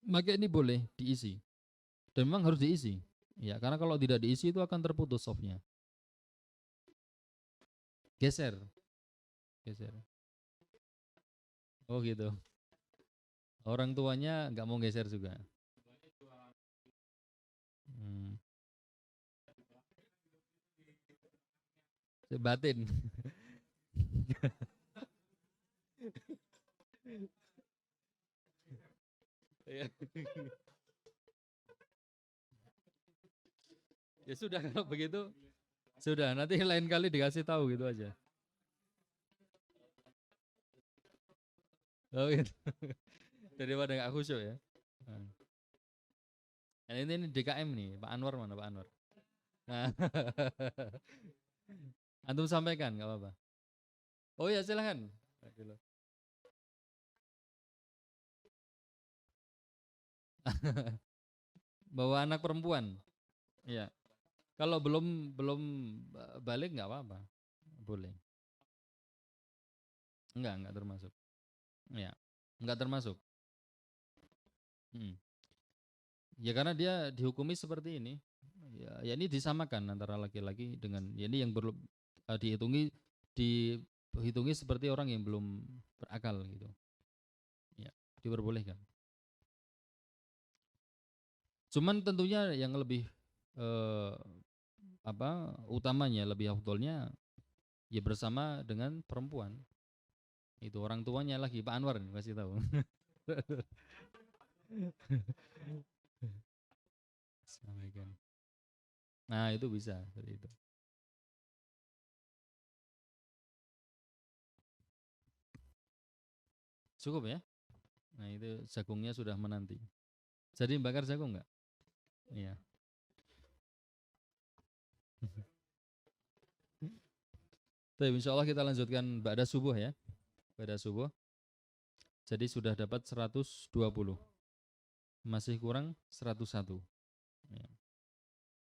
maka ini boleh diisi. Dan memang harus diisi. Ya, karena kalau tidak diisi itu akan terputus softnya. Geser, geser. Oh gitu. Orang tuanya nggak mau geser juga. Hmm. Batin. Ya. Ya sudah kalau begitu, sudah nanti lain kali dikasih tahu gitu aja. Oh gitu. Daripada nggak khusyuk ya. Nah, ini DKM nih, Pak Anwar mana Pak Anwar? Nah, antum sampaikan nggak apa-apa. Oh ya silahkan. Bawa anak perempuan. Iya. Kalau belum belum balik nggak apa-apa. Boleh. Enggak termasuk. Iya. Enggak termasuk. Hmm. Ya karena dia dihukumi seperti ini. Ya ini disamakan antara laki-laki dengan ya ini yang dihitungi seperti orang yang belum berakal gitu. Ya, diperbolehkan. Cuman tentunya yang lebih eh, utamanya lebih afdolnya ya bersama dengan perempuan. Itu orang tuanya lagi Pak Anwar nih kasih tahu. Sampaikan. Nah, itu bisa seperti itu. Cukup ya? Nah, itu jagungnya sudah menanti. Jadi bakar jagung enggak? Iya. Tapi insya Allah kita lanjutkan ba'da subuh ya. Ba'da subuh. Jadi sudah dapat 120. Masih kurang 101. Ya.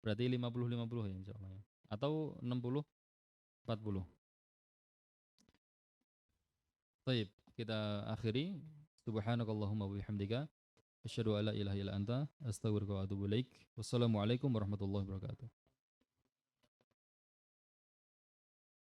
Berarti 50-50 ya insya Allah ya. Atau 60-40. Baik, kita akhiri. Subhanakallahumma wa bihamdika asyhadu an la ilaha illa anta astaghfiruka wa atubu ilaik. Wassalamualaikum warahmatullahi wabarakatuh.